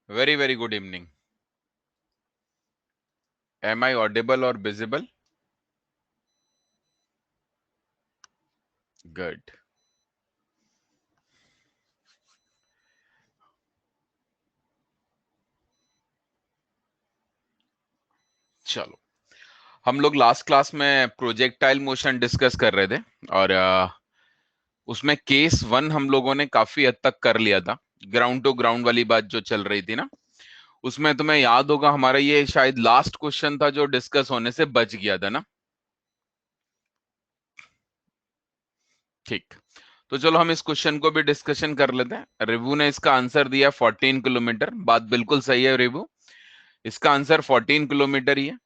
Very, very good evening. Am I audible or visible? Good. चलो, हम लोग last class में प्रोजेक्टाइल मोशन डिस्कस कर रहे थे और उसमें केस वन हम लोगों ने काफी हद तक कर लिया था। ग्राउंड टू ग्राउंड वाली बात जो चल रही थी ना, उसमें तुम्हें याद होगा हमारा ये शायद लास्ट क्वेश्चन था जो डिस्कस होने से बच गया था ना। ठीक, तो चलो हम इस क्वेश्चन को भी डिस्कशन कर लेते हैं। रिवू ने इसका आंसर दिया 14 किलोमीटर। बात बिल्कुल सही है रिवू, इसका आंसर 14 किलोमीटर ही है।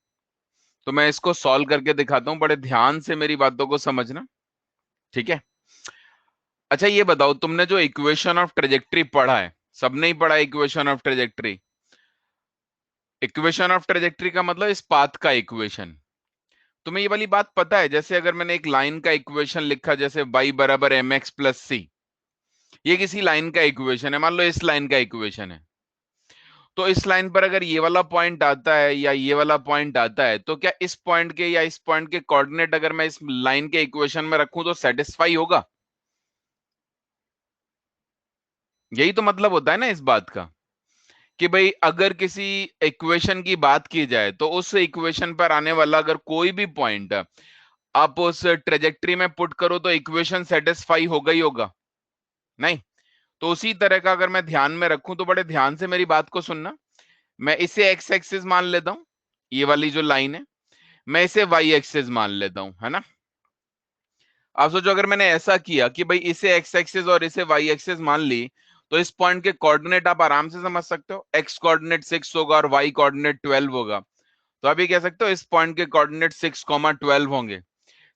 तो मैं इसको सॉल्व करके दिखाता हूं, बड़े ध्यान से मेरी बातों को समझना, ठीक है। अच्छा ये बताओ, तुमने जो इक्वेशन ऑफ ट्रेजेक्ट्री पढ़ा है, सबने ही पढ़ा equation of trajectory. Equation of trajectory का मतलब इस पाथ का इक्वेशन। तुम्हें ये वाली बात पता है, जैसे अगर मैंने एक लाइन का इक्वेशन लिखा, जैसे y बराबर एम एक्स प्लस सी, ये किसी लाइन का इक्वेशन है, मान लो इस लाइन का इक्वेशन है। तो इस लाइन पर अगर ये वाला पॉइंट आता है या ये वाला पॉइंट आता है, तो क्या इस पॉइंट के या इस पॉइंट के कोऑर्डिनेट अगर मैं इस लाइन के इक्वेशन में रखूं तो सेटिस्फाई होगा। यही तो मतलब होता है ना इस बात का, कि भाई अगर किसी इक्वेशन की बात की जाए तो उस इक्वेशन पर आने वाला अगर कोई भी पॉइंट आप उस ट्रेजेक्ट्री में पुट करो तो इक्वेशन सेटिस्फाई होगा ही होगा, नहीं? तो उसी तरह का अगर मैं ध्यान में रखूं, तो बड़े ध्यान से मेरी बात को सुनना। मैं इसे एक्स एक्सिस मान लेता हूं, ये वाली जो लाइन है, मैं इसे वाई एक्सिस मान लेता हूं, है ना। आप सोचो अगर मैंने ऐसा किया कि भाई इसे एक्स एक्सिस और इसे वाई एक्सिस मान ली, तो इस पॉइंट के कोऑर्डिनेट आप आराम से समझ सकते हो। एक्स कोऑर्डिनेट 6 होगा और वाई कोऑर्डिनेट 12 होगा। तो आप ये कह सकते हो इस पॉइंट के कोऑर्डिनेट 6, 12 होंगे।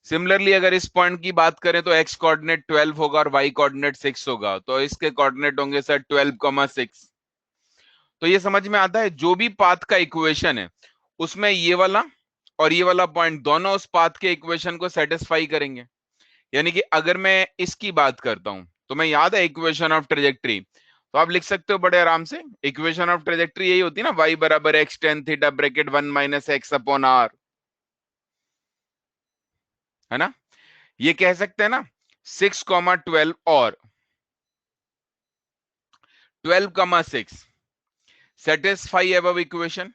सिमिलरली अगर इस पॉइंट की बात करें तो एक्स कोऑर्डिनेट 12 होगा और वाई कोऑर्डिनेट 6 होगा, तो इसके कोऑर्डिनेट होंगे सर 12, 6। तो ये समझ में आता है, जो भी पाथ का इक्वेशन है उसमें ये वाला और ये वाला पॉइंट दोनों उस पाथ के इक्वेशन को सेटिस्फाई करेंगे। यानी कि अगर मैं इसकी बात करता हूं, तो मैं याद है इक्वेशन ऑफ ट्रेजेक्ट्री, तो आप लिख सकते हो बड़े आराम से। इक्वेशन ऑफ ट्रेजेक्ट्री यही होती है ना, y बराबर x tan theta bracket 1 - x/r, है ना। ये कह सकते हैं ना 6, 12 और 12, 6 सेटिस्फाई अबव इक्वेशन।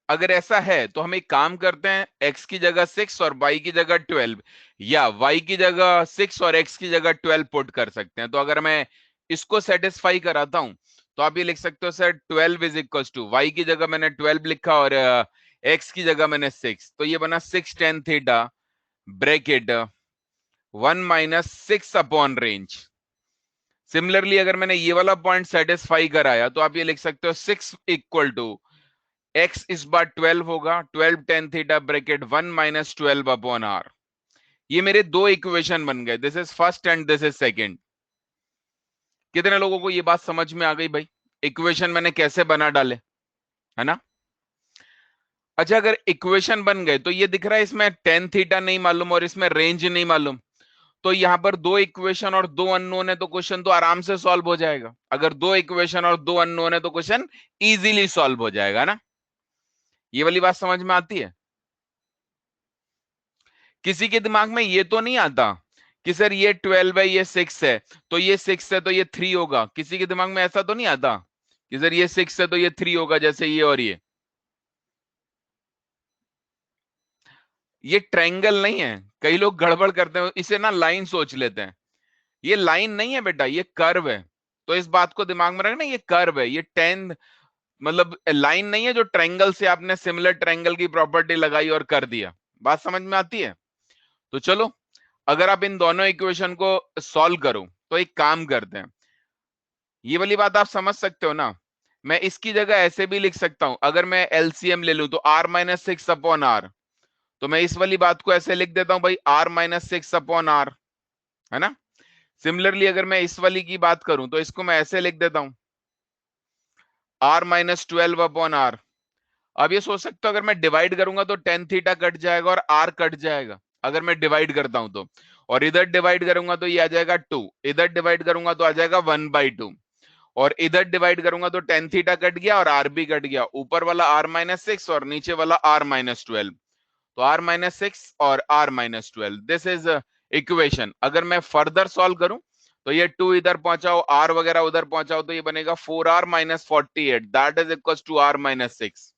अगर ऐसा है तो हम एक काम करते हैं, x की जगह 6 और y की जगह 12, या y की जगह 6 और x की जगह 12 पुट कर सकते हैं। तो अगर मैं इसको सेटिस्फाई कराता हूं, तो आप ये लिख सकते हो sir 12 is equal to, y की जगह मैंने 12 लिखा और x की जगह मैंने 6, तो ये बना 6 tan थीटा ब्रैकेट 1 - 6/रेंज। सिमिलरली अगर मैंने ये वाला पॉइंट सेटिस्फाई कराया, तो आप ये लिख सकते हो 6 इक्वल टू x इस बार 12 होगा, 12 tan थीटा ब्रैकेट 1 - 12/r। ये मेरे दो इक्वेशन बन गए, this is first and this is second. कितने लोगों को ये बात समझ में आ गई भाई, इक्वेशन मैंने कैसे बना डाले, है ना। अच्छा अगर इक्वेशन बन गए तो ये दिख रहा है इसमें टेन थीटा नहीं मालूम और इसमें रेंज नहीं मालूम, तो यहां पर दो इक्वेशन और दो अननोन है, तो क्वेश्चन तो आराम से सॉल्व हो जाएगा। अगर दो इक्वेशन और दो अननोन है तो क्वेश्चन इजीली सॉल्व हो जाएगा ना। ये वाली बात समझ में आती है। किसी के दिमाग में ये तो नहीं आता कि सर ये 12 है ये 6 है, तो ये 6 है तो ये 3 होगा। किसी के दिमाग में ऐसा तो नहीं आता कि सर ये 6 है तो ये 3 होगा, जैसे ये और ये ट्रायंगल नहीं है। कई लोग गड़बड़ करते हैं, इसे ना लाइन सोच लेते हैं। ये लाइन नहीं है बेटा, ये कर्व है। तो इस बात को दिमाग में रखना, ये कर्व है, ये टेन मतलब लाइन नहीं है जो ट्रायंगल से आपने सिमिलर ट्रायंगल की प्रॉपर्टी लगाई और कर दिया। बात समझ में आती है। तो चलो, अगर आप इन दोनों इक्वेशन को सॉल्व करो तो एक काम करते हैं, ये वाली बात आप समझ सकते हो ना। मैं इसकी जगह ऐसे भी लिख सकता हूं, अगर मैं एलसीएम ले लूं तो r - 6/r। तो मैं इस वाली बात को ऐसे लिख देता हूं भाई, r - 6/r, है ना। सिमिलरली अगर मैं इस वाली की बात करूं तो इसको मैं ऐसे लिख देता हूं, r - 12/r। अब ये सोच सकते हो अगर मैं डिवाइड करूंगा तो टेन थीटा कट जाएगा और r कट जाएगा, अगर मैं डिवाइड करता हूं तो, और इधर डिवाइड करूंगा तो ये आ जाएगा 2, इधर डिवाइड करूंगा तो आ जाएगा 1/2, और इधर डिवाइड करूंगा तो टेन थीटा कट गया और आर भी कट गया, ऊपर वाला r-6 और नीचे वाला r-12, तो r-6 और r-12, दिस इज इक्वेशन। अगर मैं फर्दर सॉल्व करूं तो ये 2 इधर पहुंचाओ, r वगैरह उधर पहुंचाओ, तो ये बनेगा 4r-48, that is equal to r-6।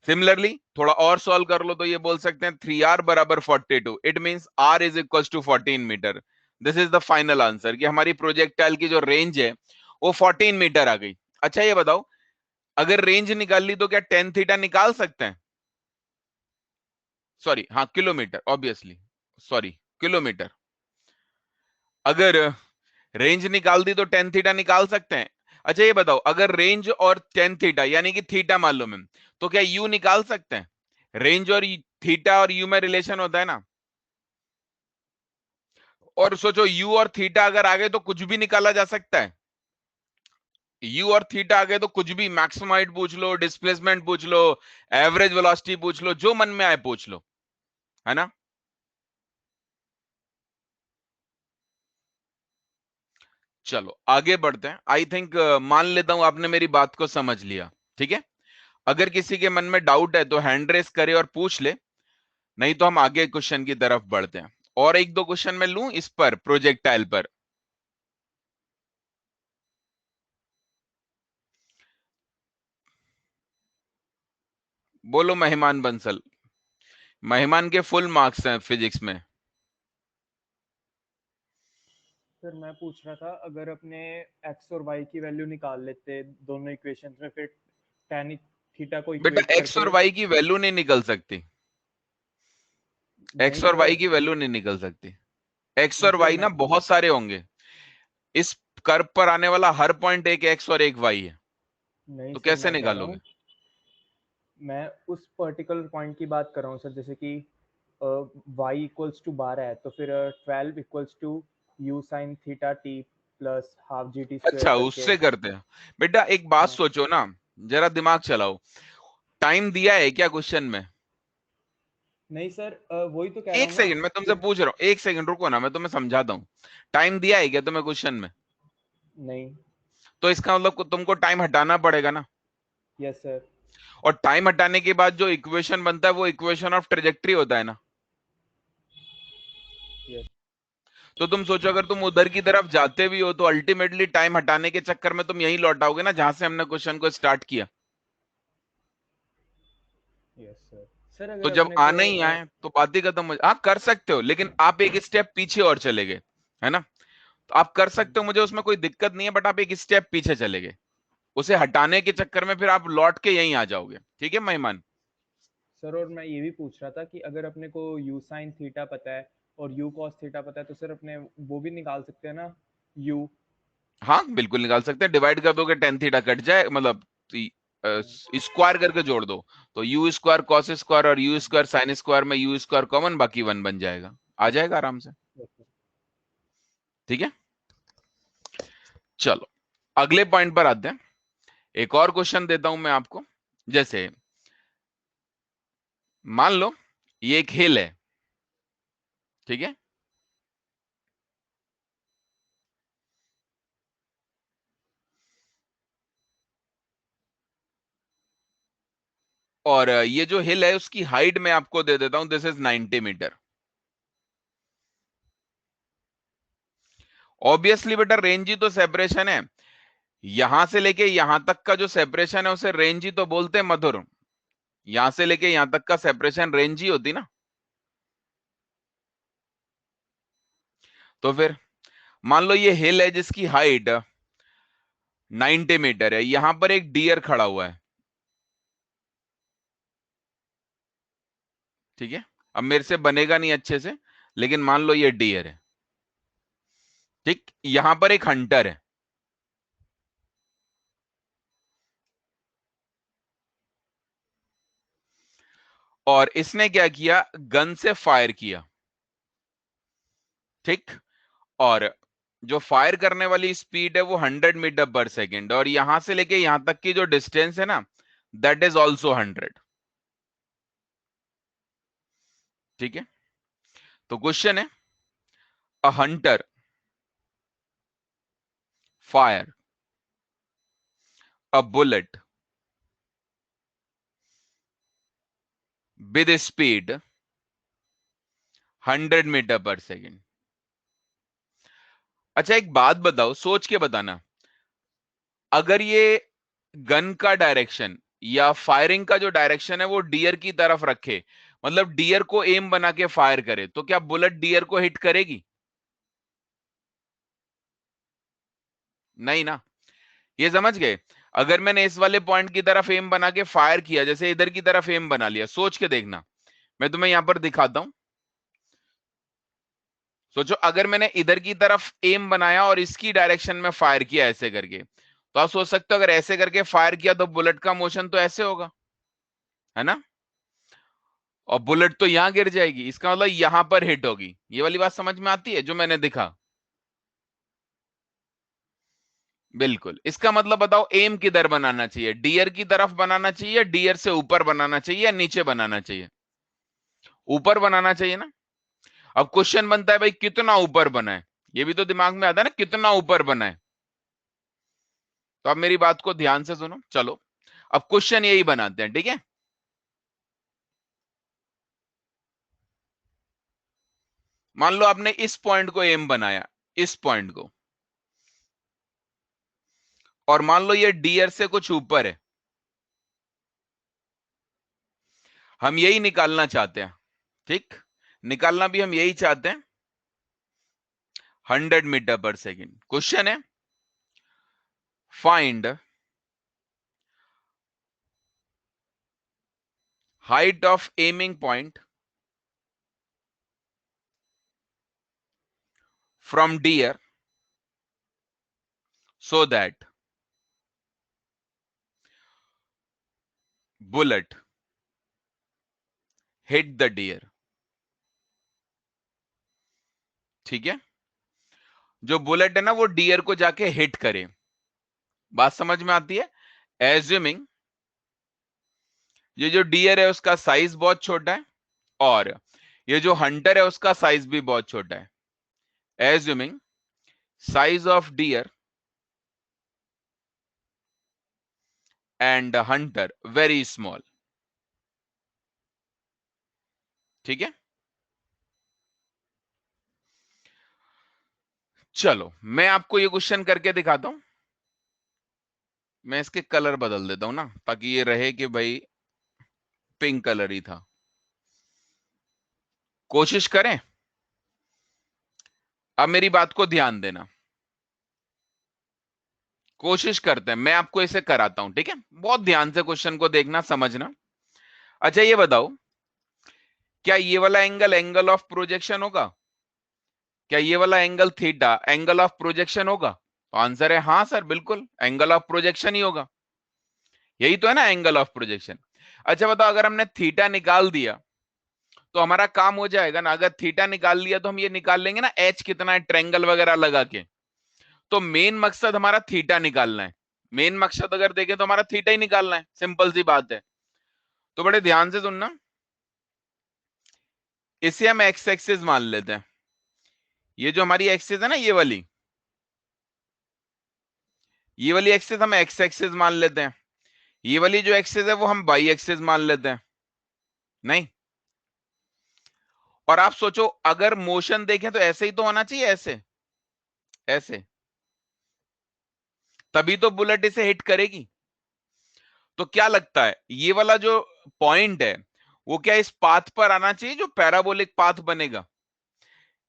Similarly थोड़ा और सॉल्व कर लो तो ये बोल सकते हैं 3r बराबर 42, it means r is equal to 14 metre. This is the final answer कि हमारी प्रोजेक्टाइल की जो रेंज है वो 14 मीटर आ गई। अच्छा ये बताओ, अगर रेंज निकाल ली तो क्या टेन थीटा निकाल सकते हैं? सॉरी, हाँ किलोमीटर, ऑब्वियसली, सॉरी किलोमीटर। अगर रेंज निकाल दी तो टेन थीटा निकाल सकते हैं। अच्छा ये बताओ, अगर रेंज और टेन थीटा यानी कि थीटा मालूम है तो क्या यू निकाल सकते हैं? रेंज और थीटा और यू में रिलेशन होता है ना, और सोचो यू और थीटा अगर आ गए तो कुछ भी निकाला जा सकता है। यू और थीटा आ गए तो कुछ भी, मैक्सिमम हाइट पूछ लो, डिस्प्लेसमेंट पूछ लो, एवरेज वेलोसिटी पूछ लो, जो मन में आए पूछ लो, है ना। चलो आगे बढ़ते हैं। आई थिंक मान लेता हूं आपने मेरी बात को समझ लिया, ठीक है। अगर किसी के मन में डाउट है तो हैंड रेस करे और पूछ ले, नहीं तो हम आगे क्वेश्चन की तरफ बढ़ते हैं। और एक दो क्वेश्चन मैं लूं इस पर, प्रोजेक्टाइल पर। बोलो मेहमान बंसल। मेहमान के फुल मार्क्स हैं फिजिक्स में। सर मैं पूछ रहा था, अगर अपने एक्स और वाई की वैल्यू निकाल लेते दोनों इक्वेशंस में, फिर tan थीटा को बेटा इक्वेट एक्स और करके। वाई की वैल्यू नहीं निकल सकती, नहीं एक्स और वाई सर। की वैल्यू नहीं निकल सकती। एक्स नहीं और सर वाई मैं ना बहुत सारे होंगे, इस कर्व पर आने वाला हर पॉइंट एक एक्स और एक वाई है, नहीं तो सर कैसे मैं कह रहा निकालोगे? हूँ, मैं उस पर्टिकुलर पॉइंट की बात कर रहा हूँ सर। जैसे कि वाई इक्वल्स टू 12 है, तो फिर 12 equals to u sine theta t plus half g t square अच्छा करके। उससे करते हैं। बेटा एक बात हाँ। सोचो ना, जरा दिमाग चलाओ। टाइम दिया है क्या क्वेश्चन में? नहीं सर, वही तो कह रहा एक हूँ ना सेकंड मैं तुमसे कि। पूछ रहा हूँ, एक सेकंड रुको ना, मैं तुम्हें समझाता हूँ। टाइम दिया है क्या तुम्हें क्वेश्चन में? नहीं। तो इसका मतलब तुमको टाइम हटाना पड़ेगा ना, यस सर। और टाइम हटाने के बाद जो इक्वेशन बनता है वो इक्वेशन ऑफ ट्रेजेक्ट्री होता है ना। यस। तो तुम सोचो, अगर तुम उधर की तरफ जाते भी हो तो अल्टीमेटली टाइम हटाने के चक्कर में तुम यही लौट आओगे ना जहां से हमने क्वेश्चन को स्टार्ट किया। Yes sir. सर तो अगर जब अपने को आना ही आए तो बात ही खत्म हो, हाँ कर सकते हो, लेकिन आप एक स्टेप पीछे और चले गए, है ना। तो आप कर सकते हो, मुझे उसमें कोई दिक्कत नहीं है, बट आप एक स्टेप पीछे चले गए, उसे हटाने के चक्कर में फिर आप लौट के यहीं आ जाओगे, ठीक है मेहमान। सर, और मैं ये भी पूछ रहा था कि अगर अपने को यू साइन थीटा पता है और यू कॉस थीटा पता है, तो सर अपने वो भी निकाल सकते हैं ना, यू। हाँ बिल्कुल निकाल सकते हैं, डिवाइड कर दोगे टेन थीटा कट जाए, मतलब स्क्वायर करके जोड़ दो, तो यू स्क्वायर कॉस स्क्वायर और यू स्क्वायर साइन स्क्वायर में यू स्क्वायर कॉमन, बाकी वन बन जाएगा, आ जाएगा आराम से, ठीक है। चलो अगले पॉइंट पर आते हैं। एक और क्वेश्चन देता हूं मैं आपको। जैसे मान लो ये एक हिल है, ठीक है, और ये जो हिल है उसकी हाइट मैं आपको दे देता हूं, दिस इज 90 मीटर। ऑब्वियसली बेटा रेंज ही तो सेपरेशन है, यहां से लेके यहां तक का जो सेपरेशन है उसे रेंज ही तो बोलते हैं मधुर। यहां से लेके यहां तक का सेपरेशन रेंज ही होती ना। तो फिर मान लो ये हिल है जिसकी हाइट 90 मीटर है, यहां पर एक डियर खड़ा हुआ है, ठीक है। अब मेरे से बनेगा नहीं अच्छे से, लेकिन मान लो ये डियर है, ठीक, यहां पर एक हंटर है, और इसने क्या किया, गन से फायर किया, ठीक, और जो फायर करने वाली स्पीड है वो 100 मीटर पर सेकेंड, और यहां से लेके यहां तक की जो डिस्टेंस है ना, दैट इज ऑल्सो 100, ठीक है। तो क्वेश्चन है, a hunter fire a bullet with speed 100 metre per second. अच्छा एक बात बताओ, सोच के बताना, अगर ये गन का डायरेक्शन या फायरिंग का जो डायरेक्शन है वो डियर की तरफ रखे, मतलब डियर को एम बना के फायर करे, तो क्या बुलेट डियर को हिट करेगी? नहीं ना। ये समझ गए? अगर मैंने इस वाले पॉइंट की तरफ एम बना के फायर किया, जैसे इधर की तरफ एम बना लिया, सोच के देखना, मैं तुम्हें यहां पर दिखाता हूं। सोचो अगर मैंने इधर की तरफ एम बनाया और इसकी डायरेक्शन में फायर किया ऐसे करके, तो आप सोच सकते हो अगर ऐसे करके फायर किया तो बुलेट का मोशन तो ऐसे होगा, है ना? और बुलेट तो यहां गिर जाएगी, इसका मतलब यहां पर हिट होगी। ये वाली बात समझ में आती है जो मैंने दिखा? बिल्कुल। इसका मतलब बताओ एम किधर बनाना चाहिए, डियर की तरफ बनाना चाहिए, डियर से ऊपर बनाना चाहिए, या नीचे बनाना चाहिए? ऊपर बनाना चाहिए ना। अब क्वेश्चन बनता है भाई कितना ऊपर बना है, ये भी तो दिमाग में आता है ना, कितना ऊपर बना है। तो अब मेरी बात को ध्यान से सुनो, चलो अब क्वेश्चन यही बनाते हैं, ठीक है? मान लो आपने इस पॉइंट को एम बनाया, इस पॉइंट को, और मान लो ये डियर से कुछ ऊपर है, हम यही निकालना चाहते हैं, ठीक? निकालना भी हम यही चाहते हैं, 100 मीटर पर सेकेंड। क्वेश्चन है, find height of aiming point from here so that bullet hit the deer। ठीक है, जो बुलेट है ना वो डियर को जाके हिट करे। बात समझ में आती है? एज्यूमिंग ये जो डियर है उसका साइज बहुत छोटा है, और ये जो हंटर है उसका साइज भी बहुत छोटा है। Assuming size of dear and Hunter very small. ठीक है, चलो मैं आपको ये क्वेश्चन करके दिखाता हूं। मैं इसके कलर बदल देता हूं ना, ताकि ये रहे कि भाई पिंक कलर ही था। कोशिश करें, अब मेरी बात को ध्यान देना, कोशिश करते हैं, मैं आपको इसे कराता हूं, ठीक है? बहुत ध्यान से क्वेश्चन को देखना, समझना। अच्छा ये बताओ, क्या ये वाला एंगल एंगल ऑफ प्रोजेक्शन होगा? क्या ये वाला angle theta angle of projection होगा? तो आंसर है हाँ सर, बिल्कुल एंगल ऑफ प्रोजेक्शन ही होगा। यही तो है ना एंगल ऑफ प्रोजेक्शन। अच्छा बताओ, अगर हमने थीटा निकाल दिया तो हमारा काम हो जाएगा ना? अगर थीटा निकाल लिया तो हम ये निकाल लेंगे ना एच कितना है, ट्रेंगल वगैरह लगा के। तो मेन मकसद हमारा थीटा निकालना है। मेन मकसद अगर देखें तो हमारा थीटा ही निकालना है, सिंपल सी बात है। तो बड़े ध्यान से सुनना, इसे हम एक्स एक्सिस मान लेते हैं। ये जो हमारी एक्सिस है ना, ये वाली एक्सिस हम एक्स एक्सिस मान लेते हैं। ये वाली जो एक्सिस है वो हम वाई एक्सिस मान लेते हैं। नहीं, और आप सोचो अगर मोशन देखें तो ऐसे ही तो होना चाहिए, ऐसे ऐसे, तभी तो बुलेट इसे हिट करेगी। तो क्या लगता है ये वाला जो पॉइंट है वो क्या इस पाथ पर आना चाहिए जो पैराबोलिक पाथ बनेगा?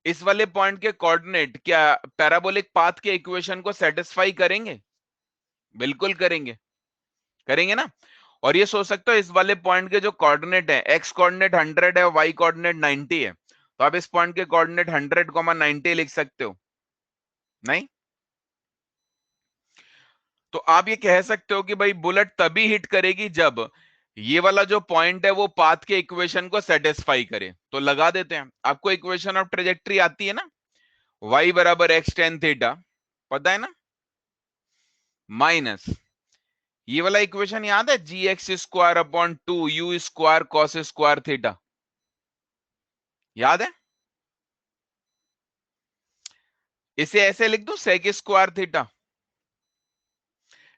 इस वाले पॉइंट के कोऑर्डिनेट क्या पैराबोलिक पाथ के इक्वेशन को सेटिस्फाई करेंगे? बिल्कुल करेंगे, करेंगे ना। और ये सोच सकते हो इस वाले पॉइंट के जो कोऑर्डिनेट है, एक्स कोऑर्डिनेट 100 है, वाई कोऑर्डिनेट 90 है, तो आप इस पॉइंट के कोऑर्डिनेट 100, 90 लिख सकते हो। नहीं, तो आप ये कह सकते हो कि भाई बुलेट तभी हिट करेगी जब ये वाला जो पॉइंट है वो पाथ के इक्वेशन को सेटिस्फाई करे। तो लगा देते हैं, आपको इक्वेशन ऑफ ट्रेजेक्ट्री आती है ना, y बराबर एक्स टेन थीटा, पता है ना, माइनस ये वाला इक्वेशन याद है, g x square upon 2 u square cos square theta, याद है? इसे ऐसे लिख दूं सेक स्क्वायर थीटा,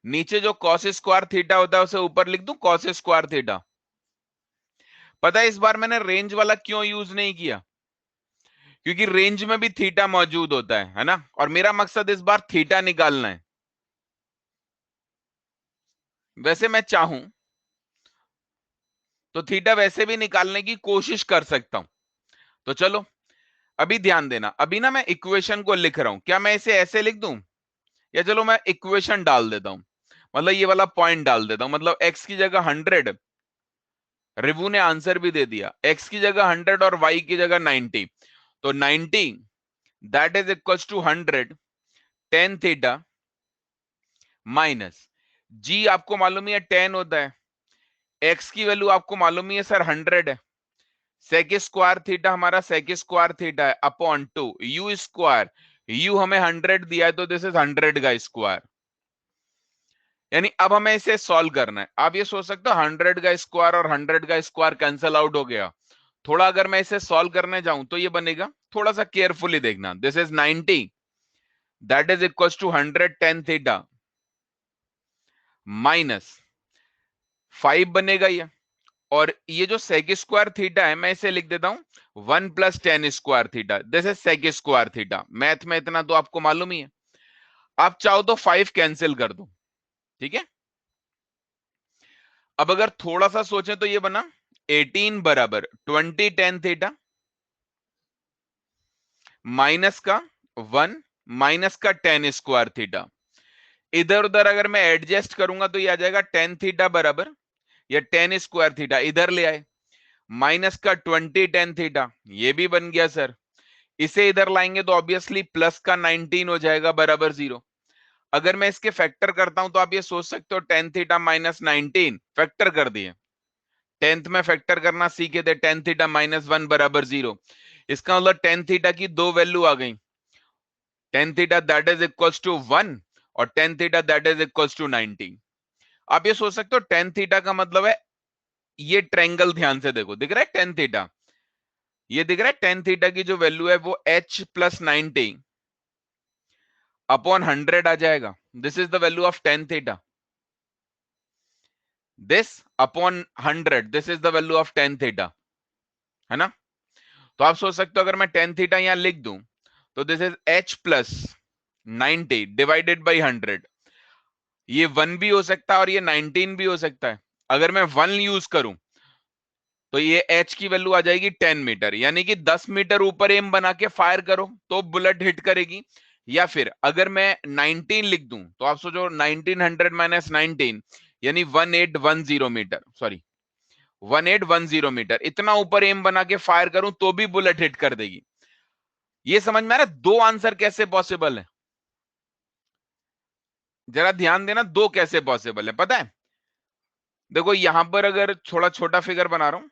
नीचे जो कॉस स्क्वायर थीटा होता है उसे ऊपर लिख दूं कॉस स्क्वायर थीटा। पता है इस बार मैंने रेंज वाला क्यों यूज नहीं किया? क्योंकि रेंज में भी थीटा मौजूद होता है ना, और मेरा मकसद इस बार थीटा निकालना है। वैसे मैं चाहूं तो थीटा वैसे भी निकालने की कोशिश कर सकता हूं। तो चलो अभी ध्यान देना, अभी ना मैं इक्वेशन को लिख रहा हूं, क्या मैं इसे ऐसे लिख दूं, या चलो मैं इक्वेशन डाल देता हूं, मतलब ये वाला पॉइंट डाल देता हूं, मतलब x की जगह 100, रिवू ने आंसर भी दे दिया, x की जगह 100 और y की जगह 90, तो 90 that is equals to 100 tan theta minus g, आपको मालूम है 10 होता है, x की वैल्यू आपको मालूम ही है सर 100 है, सेक स्क्वायर थीटा हमारा सेक स्क्वायर थीटा है अपॉन 2 यू स्क्वायर, यू हमें 100 दिया है तो दिस इज 100 का स्क्वायर। यानी अब हमें इसे सॉल्व करना है। आप ये सोच सकते हो 100 का स्क्वायर और 100 का स्क्वायर कैंसल आउट हो गया, थोड़ा अगर मैं इसे सॉल्व करने जाऊं तो ये बनेगा, थोड़ा सा केयरफुली देखना, this is 90 that is equal to 100 tan theta minus 5 बनेगा ये, और ये जो सेक स्क्वायर थीटा है मैं इसे लिख देता हूं 1 plus tan square theta, this is sec square theta, math में इतना तो आपको मालूम ही है। आप चाहो तो 5 कैंसिल कर दो, ठीक है। अब अगर थोड़ा सा सोचें तो ये बना 18 बराबर 20 टेन थीटा माइनस का 1 माइनस का टेन स्क्वायर थीटा, इधर उधर अगर मैं एडजस्ट करूंगा तो ये आ जाएगा टेन थीटा बराबर, या टेन स्क्वायर थीटा इधर ले आए, माइनस का 20 टेन थीटा, ये भी बन गया सर, इसे इधर लाएंगे तो ऑब्वियसली प्लस का 19 हो जाएगा बराबर 0। अगर मैं इसके फैक्टर करता हूं तो आप ये सोच सकते हो टेन थीटा माइनस 19 फैक्टर कर दिए, टेंथ में फैक्टर करना सीखे थे, टेन थीटा माइनस 1 बराबर 0, इसका मतलब टेन थीटा की दो वैल्यू आ गई, tan theta that is equals to 1 और tan theta that is equals to 90। आप ये सोच सकते हो टेन थीटा का मतलब है, ये ट्रायंगल ध्यान से देखो, दिख रहा है टेन थीटा, ये दिख रहा है टेन थीटा की जो वैल्यू है वो h प्लस 90 अपॉन 100 आ जाएगा, this is the value of tan theta, this upon 100 this is the value of tan theta, है ना। तो आप सोच सकते हो अगर मैं टेन थीटा यहां लिख दूं तो this is h plus 90 divided by 100, ये 1 भी हो सकता है और ये 19 भी हो सकता है। अगर मैं 1 यूज करूं तो ये h की वैल्यू आ जाएगी 10 मीटर, यानी कि 10 मीटर ऊपर एम बना के फायर करो तो बुलेट हिट करेगी। या फिर अगर मैं 19 लिख दूं तो आप सोचो 1900 माइनस 19 यानी 1810 मीटर, सॉरी 1810 मीटर, इतना ऊपर एम बना के फायर करूं तो भी बुलेट हिट कर देगी। ये समझ में आ रहा है दो आंसर कैसे पॉसिबल है? जरा ध्यान देना, दो कैसे पॉसिबल है पता है। देखो यहां पर अगर थोड़ा छोटा फिगर बना रहा हूं,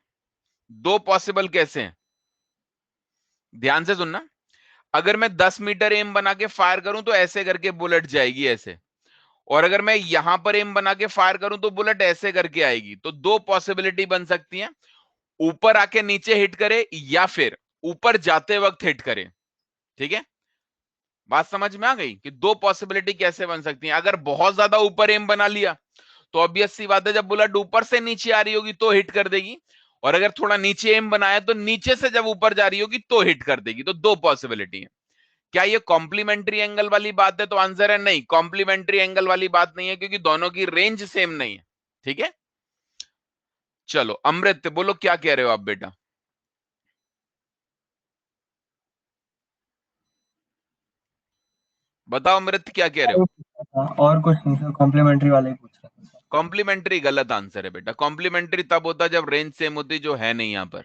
दो पॉसिबल कैसे हैं, ध्यान से सुनना। अगर मैं 10 मीटर एम बना के फायर करूं तो ऐसे करके बुलेट जाएगी ऐसे, और अगर मैं यहां पर एम बना के फायर करूं तो बुलेट ऐसे करके आएगी। तो दो पॉसिबिलिटी बन सकती है, ऊपर आके नीचे हिट करे या फिर ऊपर जाते वक्त हिट करे, ठीक है। बात समझ में आ गई कि दो पॉसिबिलिटी कैसे बन सकती है। अगर बहुत ज्यादा ऊपर एम बना लिया तो ऑब्वियस सी बात है जब बुलेट ऊपर से नीचे आ रही होगी तो हिट कर देगी, और अगर थोड़ा नीचे एम बनाया तो नीचे से जब ऊपर जा रही होगी तो हिट कर देगी। तो दो पॉसिबिलिटी है। क्या ये कॉम्प्लीमेंट्री एंगल वाली बात है? तो आंसर है नहीं, कॉम्प्लीमेंट्री एंगल वाली बात नहीं है, क्योंकि दोनों की रेंज सेम नहीं है, ठीक है। चलो अमृत बोलो क्या कह रहे हो आप बेटा, बताओ अमृत क्या कह रहे हो। और कुछ नहीं सर, कॉम्प्लीमेंट्री वाला ही पूछ रहा था सर। कॉम्प्लीमेंट्री गलत आंसर है बेटा, कॉम्प्लीमेंट्री तब होता है जब रेंज सेम होती, जो है नहीं यहां पर,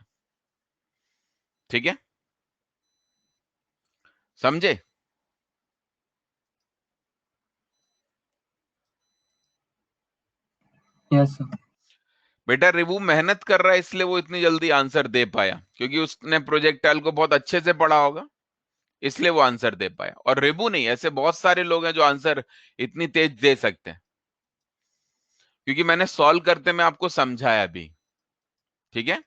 ठीक है, समझे। Yes sir. बेटा रिवू मेहनत कर रहा है इसलिए वो इतनी जल्दी आंसर दे पाया, क्योंकि उसने प्रोजेक्टाइल को बहुत अच्छे से पढ़ा होगा, इसलिए वो आंसर दे पाया। और रिवू नहीं, ऐसे बहुत सारे लोग हैं जो आंसर इतनी तेज दे सकते हैं, क्योंकि मैंने सॉल्व करते में आपको समझाया अभी, ठीक है।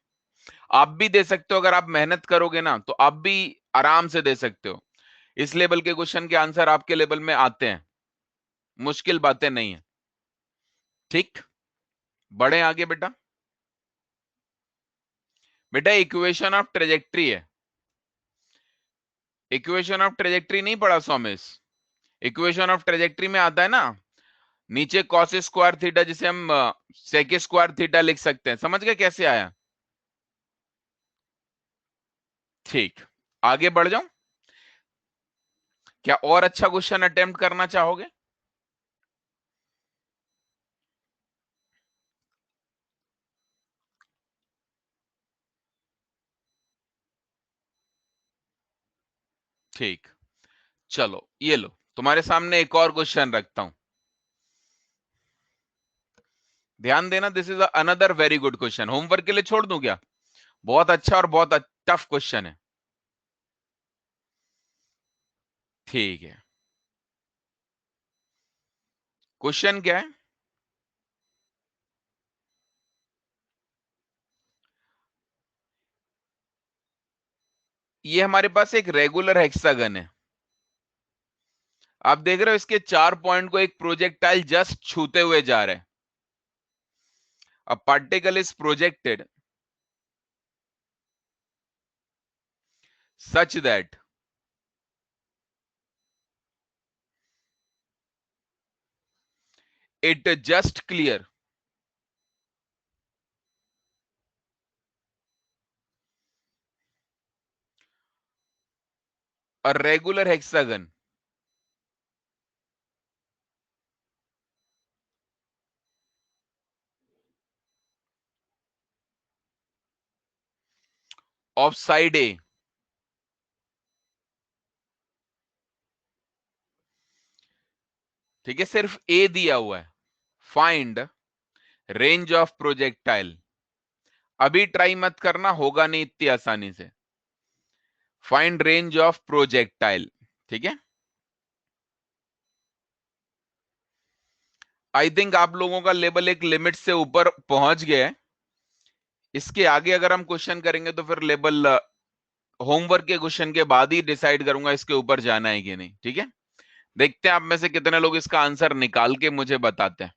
आप भी दे सकते हो, अगर आप मेहनत करोगे ना तो आप भी आराम से दे सकते हो। इस लेवल के क्वेश्चन के आंसर आपके लेवल में आते हैं, मुश्किल बातें नहीं है। ठीक, बढ़े आगे बेटा। बेटा इक्वेशन ऑफ ट्रेजेक्ट्री है। इक्वेशन ऑफ ट्रेजेक्ट्री नहीं पढ़ा सोमेश? इक्वेशन ऑफ ट्रेजेक्ट्री में आता है ना, नीचे कॉस स्क्वायर थीटा जिसे हम सेक स्क्वायर थीटा लिख सकते हैं। समझ गए कैसे आया? ठीक, आगे बढ़ जाऊं? क्या और अच्छा क्वेश्चन अटेम्प्ट करना चाहोगे? ठीक, चलो ये लो, तुम्हारे सामने एक और क्वेश्चन रखता हूं, ध्यान देना। This is another very good question. Homework के लिए छोड़ दूं क्या? बहुत अच्छा और बहुत टफ क्वेश्चन है। ठीक है, क्वेश्चन क्या है? ये हमारे पास एक रेगुलर हेक्सागन है। आप देख रहे हो इसके 4 पॉइंट को एक प्रोजेक्टाइल जस्ट छूते हुए जा रहे हैं। A particle is projected such that it just clear a regular hexagon of side A। ठीक है, सिर्फ ए दिया हुआ है। Find range of projectile. अभी ट्राई मत करना, होगा नहीं इतनी आसानी से। फाइंड रेंज ऑफ प्रोजेक्टाइल, ठीक है। आई थिंक आप लोगों का लेवल एक लिमिट से ऊपर पहुंच गया है। इसके आगे अगर हम क्वेश्चन करेंगे तो फिर लेवल होमवर्क के क्वेश्चन के बाद ही डिसाइड करूंगा इसके ऊपर जाना है कि नहीं। ठीक है, देखते हैं आप में से कितने लोग इसका आंसर निकाल के मुझे बताते हैं।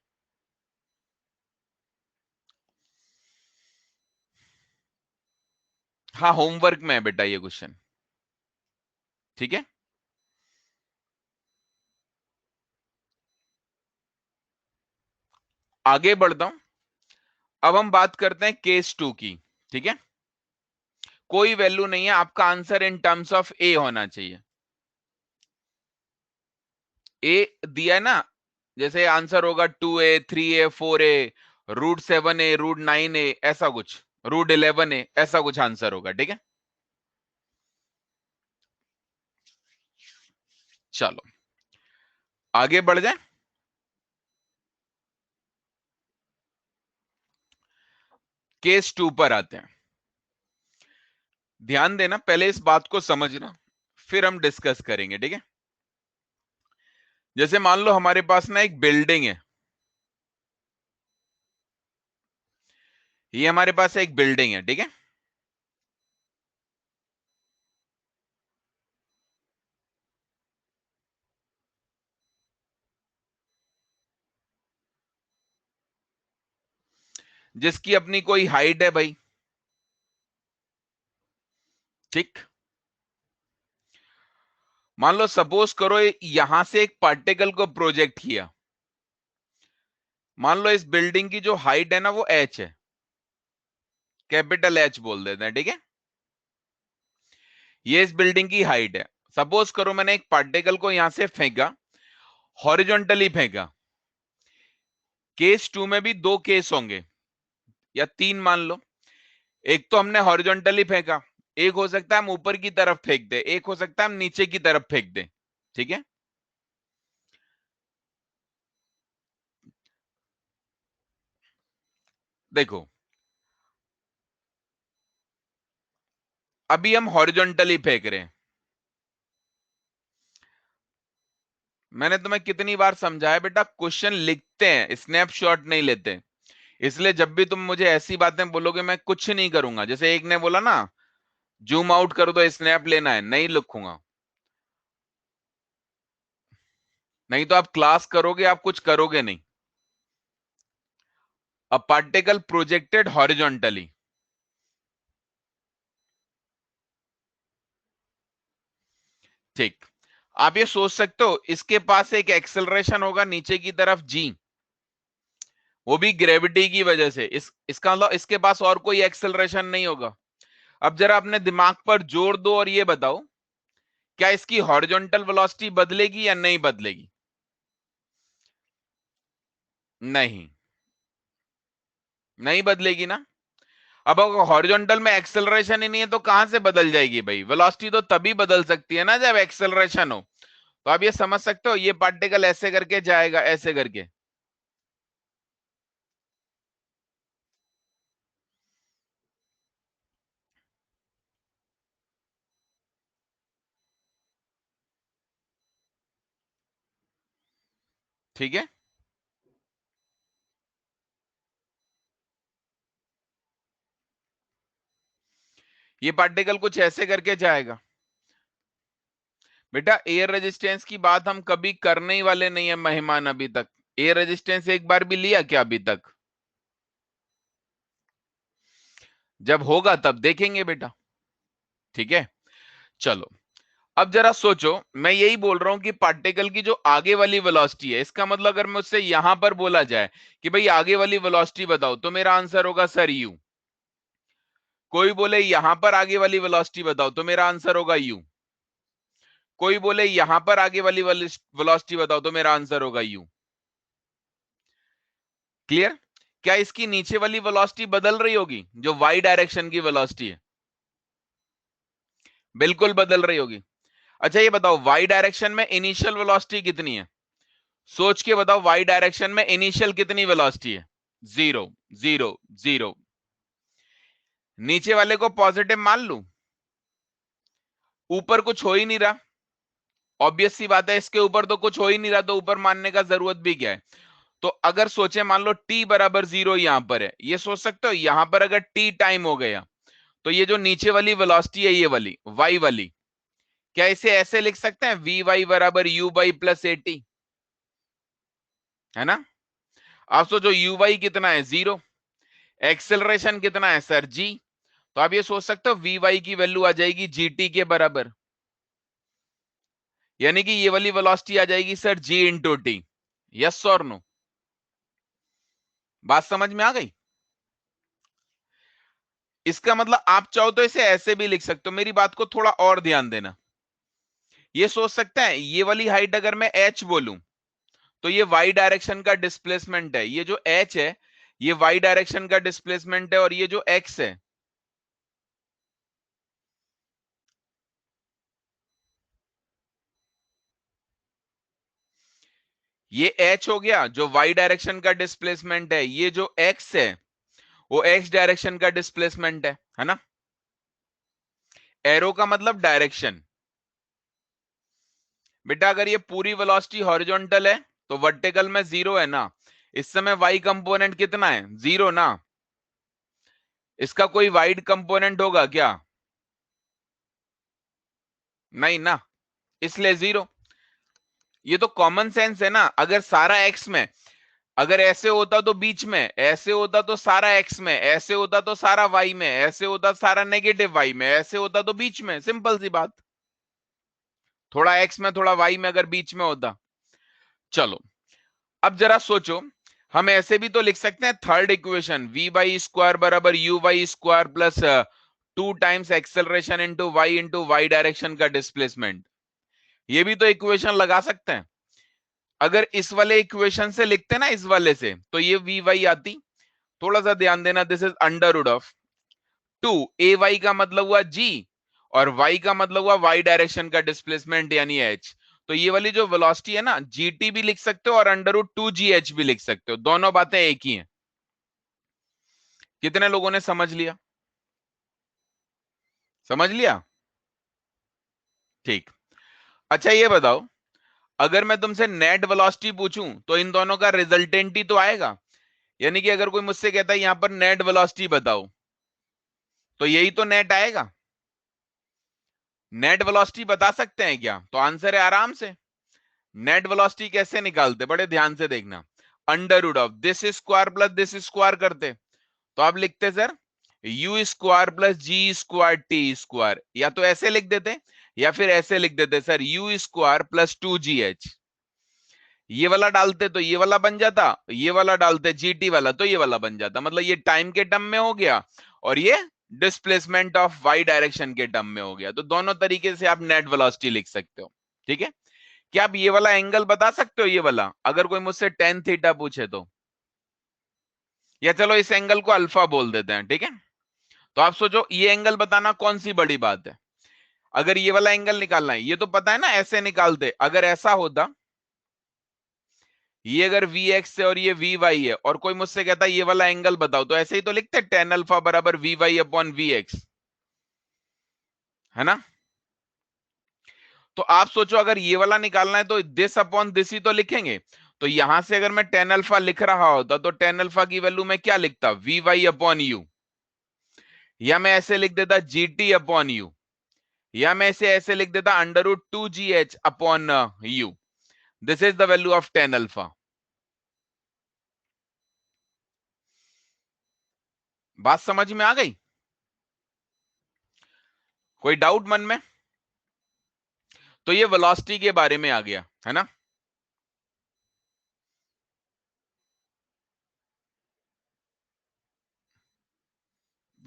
हाँ, होमवर्क में है बेटा ये क्वेश्चन। ठीक है, आगे बढ़ता हूं। अब हम बात करते हैं केस 2 की। ठीक है, कोई वैल्यू नहीं है, आपका आंसर इन टर्म्स ऑफ ए होना चाहिए। ए दिया है ना, जैसे आंसर होगा 2a, 3a, 4a, √7a, √9a, ऐसा कुछ, √11a, ऐसा कुछ आंसर होगा। ठीक है, चलो आगे बढ़ जाए। केस 2 पर आते हैं। ध्यान देना, पहले इस बात को समझना, फिर हम डिस्कस करेंगे। ठीक है, जैसे मान लो हमारे पास ना एक बिल्डिंग है। ये हमारे पास एक बिल्डिंग है। ठीक है, जिसकी अपनी कोई हाइट है भाई। ठीक, मान लो सपोज करो यहां से एक पार्टिकल को प्रोजेक्ट किया। मान लो इस बिल्डिंग की जो हाइट है ना वो h है, कैपिटल H बोल देते हैं। ठीक है, ये इस बिल्डिंग की हाइट है। सपोज करो मैंने एक पार्टिकल को यहां से फेंका, हॉरिजॉन्टली फेंका। केस 2 में भी दो केस होंगे या तीन मान लो। एक तो हमने हॉरिजॉन्टली फेंका, एक हो सकता है हम ऊपर की तरफ फेंक दे, एक हो सकता है हम नीचे की तरफ फेंक दे। ठीक है, देखो अभी हम हॉरिजॉन्टली फेंक रहे हैं। मैंने तुम्हें कितनी बार समझाया बेटा, क्वेश्चन लिखते हैं, स्नैपशॉट नहीं लेते। इसलिए जब भी तुम मुझे ऐसी बातें बोलोगे मैं कुछ नहीं करूंगा। जैसे एक ने बोला ना, जूम आउट कर दो, स्नैप लेना है, नहीं लिखूंगा। नहीं तो आप क्लास करोगे, आप कुछ करोगे नहीं। अ पार्टिकल प्रोजेक्टेड हॉरिजॉन्टली, ठीक। आप ये सोच सकते हो इसके पास एक एक्सेलरेशन होगा नीचे की तरफ जी, वो भी ग्रेविटी की वजह से। इसका मतलब इसके पास और कोई एक्सेलरेशन नहीं होगा। अब जरा अपने दिमाग पर जोर दो और ये बताओ, क्या इसकी हॉरिजॉन्टल वेलोसिटी बदलेगी या नहीं बदलेगी? नहीं, नहीं बदलेगी ना। अब अगर हॉरिजॉन्टल में एक्सेलरेशन ही नहीं है तो कहां से बदल जाएगी भाई? वेलोसिटी तो तभी बदल सकती है ना जब एक्सेलरेशन हो। तो आप ये समझ सकते हो ये पार्टिकल ऐसे करके जाएगा, ऐसे करके। ठीक है, ये पार्टिकल कुछ ऐसे करके जाएगा। बेटा एयर रेजिस्टेंस की बात हम कभी करने ही वाले नहीं है मेहमान अभी तक। एयर रेजिस्टेंस एक बार भी लिया क्या अभी तक? जब होगा तब देखेंगे बेटा। ठीक है, चलो। अब जरा सोचो, मैं यही बोल रहा हूं कि पार्टिकल की जो आगे वाली वेलोसिटी है, इसका मतलब अगर मुझसे यहां पर बोला जाए कि भाई आगे वाली वेलोसिटी बताओ, तो मेरा आंसर होगा सर यू। कोई बोले यहां पर आगे वाली वेलोसिटी बताओ, तो मेरा आंसर होगा यू। कोई बोले यहां पर आगे वाली वेलोसिटी बताओ, तो मेरा आंसर होगा यू। क्लियर? क्या इसकी नीचे वाली वेलोसिटी बदल रही होगी, जो वाई डायरेक्शन की वेलोसिटी है? बिल्कुल बदल रही होगी। अच्छा ये बताओ वाई डायरेक्शन में इनिशियल वेलोसिटी कितनी है? सोच के बताओ, वाई डायरेक्शन में इनिशियल कितनी वेलोसिटी है? Zero, zero, zero. नीचे वाले को पॉजिटिव मान लूं? ऊपर कुछ हो ही नहीं रहा। ऑब्वियस सी बात है, इसके ऊपर तो कुछ हो ही नहीं रहा, तो ऊपर मानने का जरूरत भी क्या है? तो अगर सोचे, मान लो t बराबर 0 यहां पर है, ये सोच सकते हो यहां पर अगर t टाइम हो गया, तो ये जो नीचे वाली वेलोसिटी है, ये वाली y वाली, क्या इसे ऐसे लिख सकते हैं वी वाई बराबर u y plus a t? है ना? आप सोचो यू वाई कितना है? 0। एक्सेलरेशन कितना है सर? जी। तो आप ये सोच सकते हो वी वाई की वैल्यू आ जाएगी जी टी के बराबर, यानी कि ये वाली वेलोसिटी आ जाएगी सर जी इंटू टी। यस और नो? बात समझ में आ गई? इसका मतलब आप चाहो तो इसे ऐसे भी लिख सकते हो, मेरी बात को थोड़ा और ध्यान देना। ये सोच सकते हैं ये वाली हाइट अगर मैं h बोलूं, तो ये y डायरेक्शन का डिस्प्लेसमेंट है। ये जो h है, ये y डायरेक्शन का डिस्प्लेसमेंट है, और ये जो x है, ये h हो गया जो y डायरेक्शन का डिस्प्लेसमेंट है। ये जो x है वो x डायरेक्शन का डिस्प्लेसमेंट है ना? एरो का मतलब डायरेक्शन। बेटा अगर ये पूरी वेलोसिटी हॉरिजॉन्टल है तो वर्टिकल में 0 है ना? इस समय y कंपोनेंट कितना है? 0 ना? इसका कोई वाइड कंपोनेंट होगा क्या? नहीं ना, इसलिए 0। ये तो कॉमन सेंस है ना। अगर सारा x में, अगर ऐसे होता तो बीच में, ऐसे होता तो सारा x में, ऐसे होता तो सारा y में, ऐसे होता सारा नेगेटिव y में, ऐसे होता तो बीच में। सिंपल सी बात। थोड़ा x में थोड़ा y में अगर बीच में होता। चलो, अब जरा सोचो, हम ऐसे भी तो लिख सकते हैं third equation v y square बराबर u y square plus 2 times acceleration into y direction का डिस्प्लेसमेंट। ये भी तो इक्वेशन लगा सकते हैं। अगर इस वाले इक्वेशन से लिखते ना, इस वाले से, तो ये वी वाई आती। थोड़ा सा ध्यान देना, this is under root of 2। A y का मतलब हुआ जी, और वाई का मतलब हुआ वाई डायरेक्शन का डिस्प्लेसमेंट यानी एच। तो ये वाली जो वेलोसिटी है ना, जीटी भी लिख सकते हो और अंडर रूट 2 GH भी लिख सकते हो। दोनों बातें एक ही हैं। कितने लोगों ने समझ लिया? समझ लिया? ठीक। अच्छा ये बताओ, अगर मैं तुमसे नेट वेलोसिटी पूछूं तो इन दोनों का रिजल्टेंट ही तो आएगा। यानी कि अगर कोई मुझसे कहता है यहां पर नेट वेलोसिटी बताओ, तो यही तो नेट आएगा। नेट वेलोसिटी बता सकते हैं क्या? तो आंसर है आराम से नेट वेलोसिटी कैसे निकालते, बड़े ध्यान से देखना, under root of this square plus this square करते। तो आप लिखते sir u square plus g square t square, या तो ऐसे लिख देते या फिर ऐसे लिख देते sir u square plus 2gh। ये वाला डालते तो ये वाला बन जाता, ये वाला डालते जीटी वाला तो ये वाला बन जाता। मतलब ये टाइम के टर्म में हो गया और ये डिस्प्लेसमेंट ऑफ वाई डायरेक्शन के टर्म में हो गया। तो दोनों तरीके से आप नेट वेलोसिटी लिख सकते हो। ठीक है, क्या आप ये वाला एंगल बता सकते हो, ये वाला अगर कोई मुझसे टेन थीटा पूछे तो, या चलो इस एंगल को अल्फा बोल देते हैं। ठीक है, तो आप सोचो ये एंगल बताना कौन सी बड़ी बात है। अगर ये वाला एंगल निकालना है, ये तो पता है ना ऐसे निकालते, अगर ऐसा होता, ये अगर वी एक्स है और ये वी वाई है और कोई मुझसे कहता है ये वाला एंगल बताओ, तो ऐसे ही तो लिखते टेन अल्फा बराबर v y upon v x, है ना। तो आप सोचो अगर ये वाला निकालना है तो दिस अपॉन दिस ही तो लिखेंगे। तो यहां से अगर मैं टेन अल्फा लिख रहा होता तो टेन अल्फा की वैल्यू में क्या लिखता, वी वाई अपॉन यू, या मैं ऐसे लिख देता जी टी अपॉन यू, या मैं इसे ऐसे लिख देता under root 2gh upon u. This is the value of tan alpha. बात समझ में आ गई, कोई डाउट मन में। तो ये वेलोसिटी के बारे में आ गया, है ना।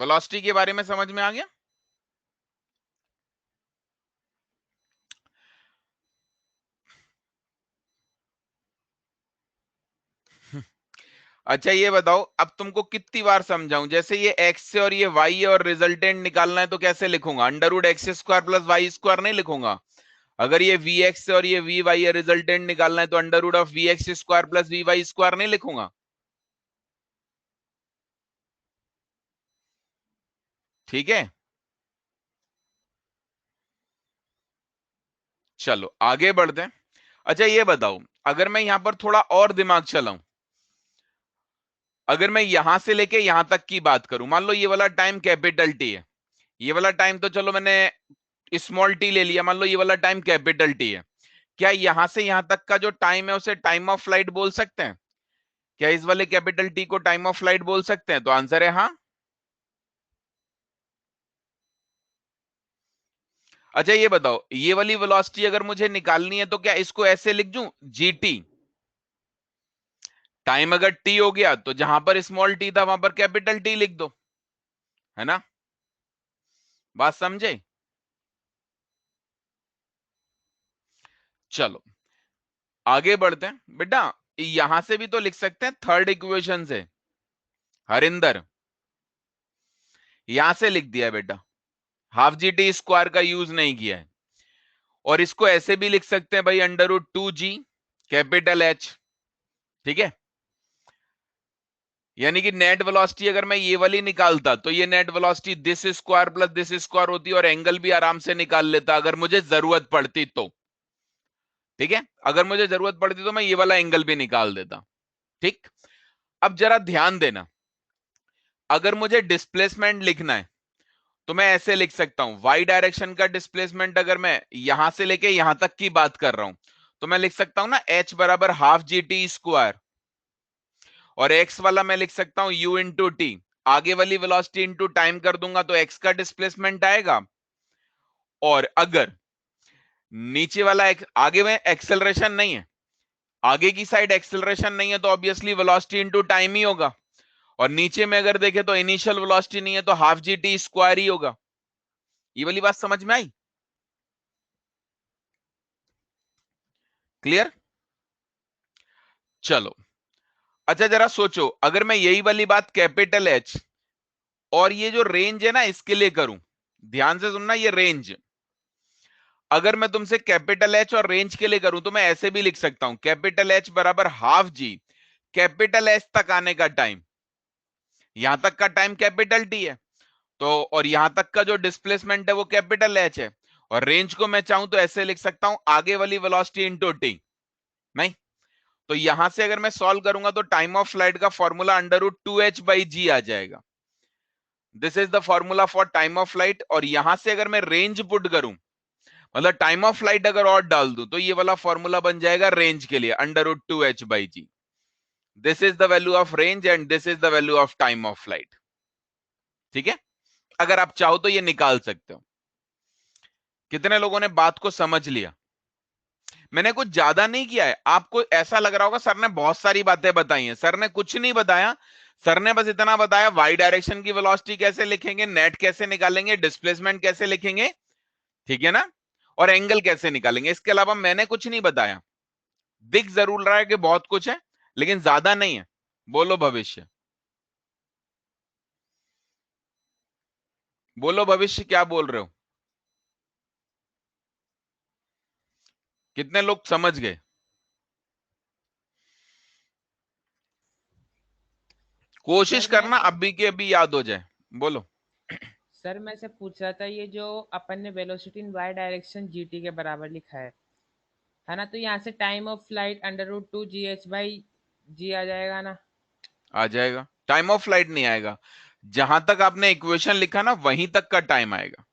वेलोसिटी के बारे में समझ में आ गया। अच्छा ये बताओ, अब तुमको कितनी बार समझाऊं, जैसे ये x से और ये y है और रिजल्टेंट निकालना है तो कैसे लिखूंगा, under root x square plus y square नहीं लिखूंगा। अगर ये वी एक्स और ये वी वाई है, रिजल्टेंट निकालना है तो under root of v x square plus v y square नहीं लिखूंगा। ठीक है, चलो आगे बढ़ते हैं। अच्छा ये बताओ, अगर मैं यहां पर थोड़ा और दिमाग चलाऊं, अगर मैं यहां से लेके यहां तक की बात करूं, मान लो ये वाला टाइम कैपिटल टी है, ये वाला टाइम तो चलो मैंने स्मॉल टी ले लिया, मान लो ये वाला टाइम कैपिटल टी है। क्या यहां से यहां तक का जो टाइम है उसे टाइम ऑफ फ्लाइट बोल सकते हैं? क्या इस वाले कैपिटल टी को टाइम ऑफ फ्लाइट बोल सकते हैं? तो आंसर है हाँ। अच्छा ये बताओ, ये वाली वेलोसिटी अगर मुझे निकालनी है तो क्या इसको ऐसे लिख दूं, जीटी, टाइम अगर टी हो गया तो जहां पर स्मॉल टी था वहां पर कैपिटल टी लिख दो, है ना। बात समझे। चलो आगे बढ़ते हैं बेटा, यहां से भी तो लिख सकते हैं थर्ड इक्वेशन से, हरिंदर यहां से लिख दिया है बेटा, हाफ जी टी स्क्वायर का यूज नहीं किया है। और इसको ऐसे भी लिख सकते हैं भाई, under root 2g capital H. ठीक है, यानी कि नेट वेलोसिटी अगर मैं ये वाली निकालता तो ये net velocity this square plus this square होती और एंगल भी आराम से निकाल लेता अगर मुझे जरूरत पड़ती तो। ठीक है, अगर मुझे जरूरत पड़ती तो मैं ये वाला एंगल भी निकाल देता। ठीक, अब जरा ध्यान देना, अगर मुझे डिस्प्लेसमेंट लिखना है तो मैं ऐसे लिख सकता हूं, वाई डायरेक्शन का डिस्प्लेसमेंट अगर मैं यहां से लेके यहां तक की बात कर रहा हूं तो मैं लिख सकता हूं ना एच बराबर हाफ जी टी स्क्वायर, और एक्स वाला मैं लिख सकता हूं यू इंटू टी, आगे वाली वेलोसिटी इंटू टाइम कर दूंगा तो एक्स का डिस्प्लेसमेंट आएगा। और अगर नीचे वाला आगे में एक्सेलरेशन नहीं है, आगे की साइड एक्सेलरेशन नहीं है तो ऑब्वियसली वेलोसिटी इंटू टाइम ही होगा। और नीचे में अगर देखें तो इनिशियल वेलोसिटी नहीं है तो हाफ जी टी स्क्वायर ही होगा। ये वाली बात समझ में आई, क्लियर। चलो अच्छा जरा सोचो, अगर मैं यही वाली बात कैपिटल एच और ये जो रेंज है ना इसके लिए करूं, ध्यान से सुनना, ये रेंज अगर मैं तुमसे कैपिटल एच और रेंज के लिए करूं तो मैं ऐसे भी लिख सकता हूं, कैपिटल एच बराबर हाफ जी कैपिटल एच तक आने का टाइम, यहां तक का टाइम कैपिटल टी है तो, और यहां तक का जो डिस्प्लेसमेंट है वो कैपिटल एच है। और रेंज को मैं चाहूं तो ऐसे लिख सकता हूं, आगे वाली वेलोसिटी इंटू टी। नहीं, तो यहां से अगर मैं सॉल्व करूंगा तो टाइम ऑफ फ्लाइट का फॉर्मूला अंडर रूट 2h/g आ जाएगा। This is the formula for time of flight. और यहां से अगर मैं रेंज पुट करूं, मतलब टाइम ऑफ फ्लाइट अगर और डाल दूं तो ये वाला फॉर्मूला बन जाएगा रेंज के लिए, √2h/g। This is the value of range and this is the value of time of flight. ठीक है, अगर आप चाहो तो ये निकाल सकते हो। कितने लोगों ने बात को समझ लिया? मैंने कुछ ज्यादा नहीं किया है। आपको ऐसा लग रहा होगा सर ने बहुत सारी बातें बताई हैं। सर ने कुछ नहीं बताया। सर ने बस इतना बताया, वाई डायरेक्शन की वेलोसिटी कैसे लिखेंगे, नेट कैसे निकालेंगे, डिस्प्लेसमेंट कैसे लिखेंगे, ठीक है ना, और एंगल कैसे निकालेंगे। इसके अलावा मैंने कुछ नहीं बताया। दिख जरूर रहा है कि बहुत कुछ है, लेकिन ज्यादा नहीं है। बोलो भविष्य, बोलो भविष्य, क्या बोल रहे हो? कितने लोग समझ गए? कोशिश सर मैं करना अभी के अभी याद हो जाए। बोलो। सर मैं से पूछ रहा था, ये जो अपन ने velocity in y direction g t के बराबर लिखा है ना, तो यहाँ से टाइम ऑफ फ्लाइट √2gh/g आ जाएगा ना? आ जाएगा। टाइम ऑफ फ्लाइट नहीं आएगा। जहां तक आपने इक्वेशन लिखा ना वहीं तक का टाइम आएगा।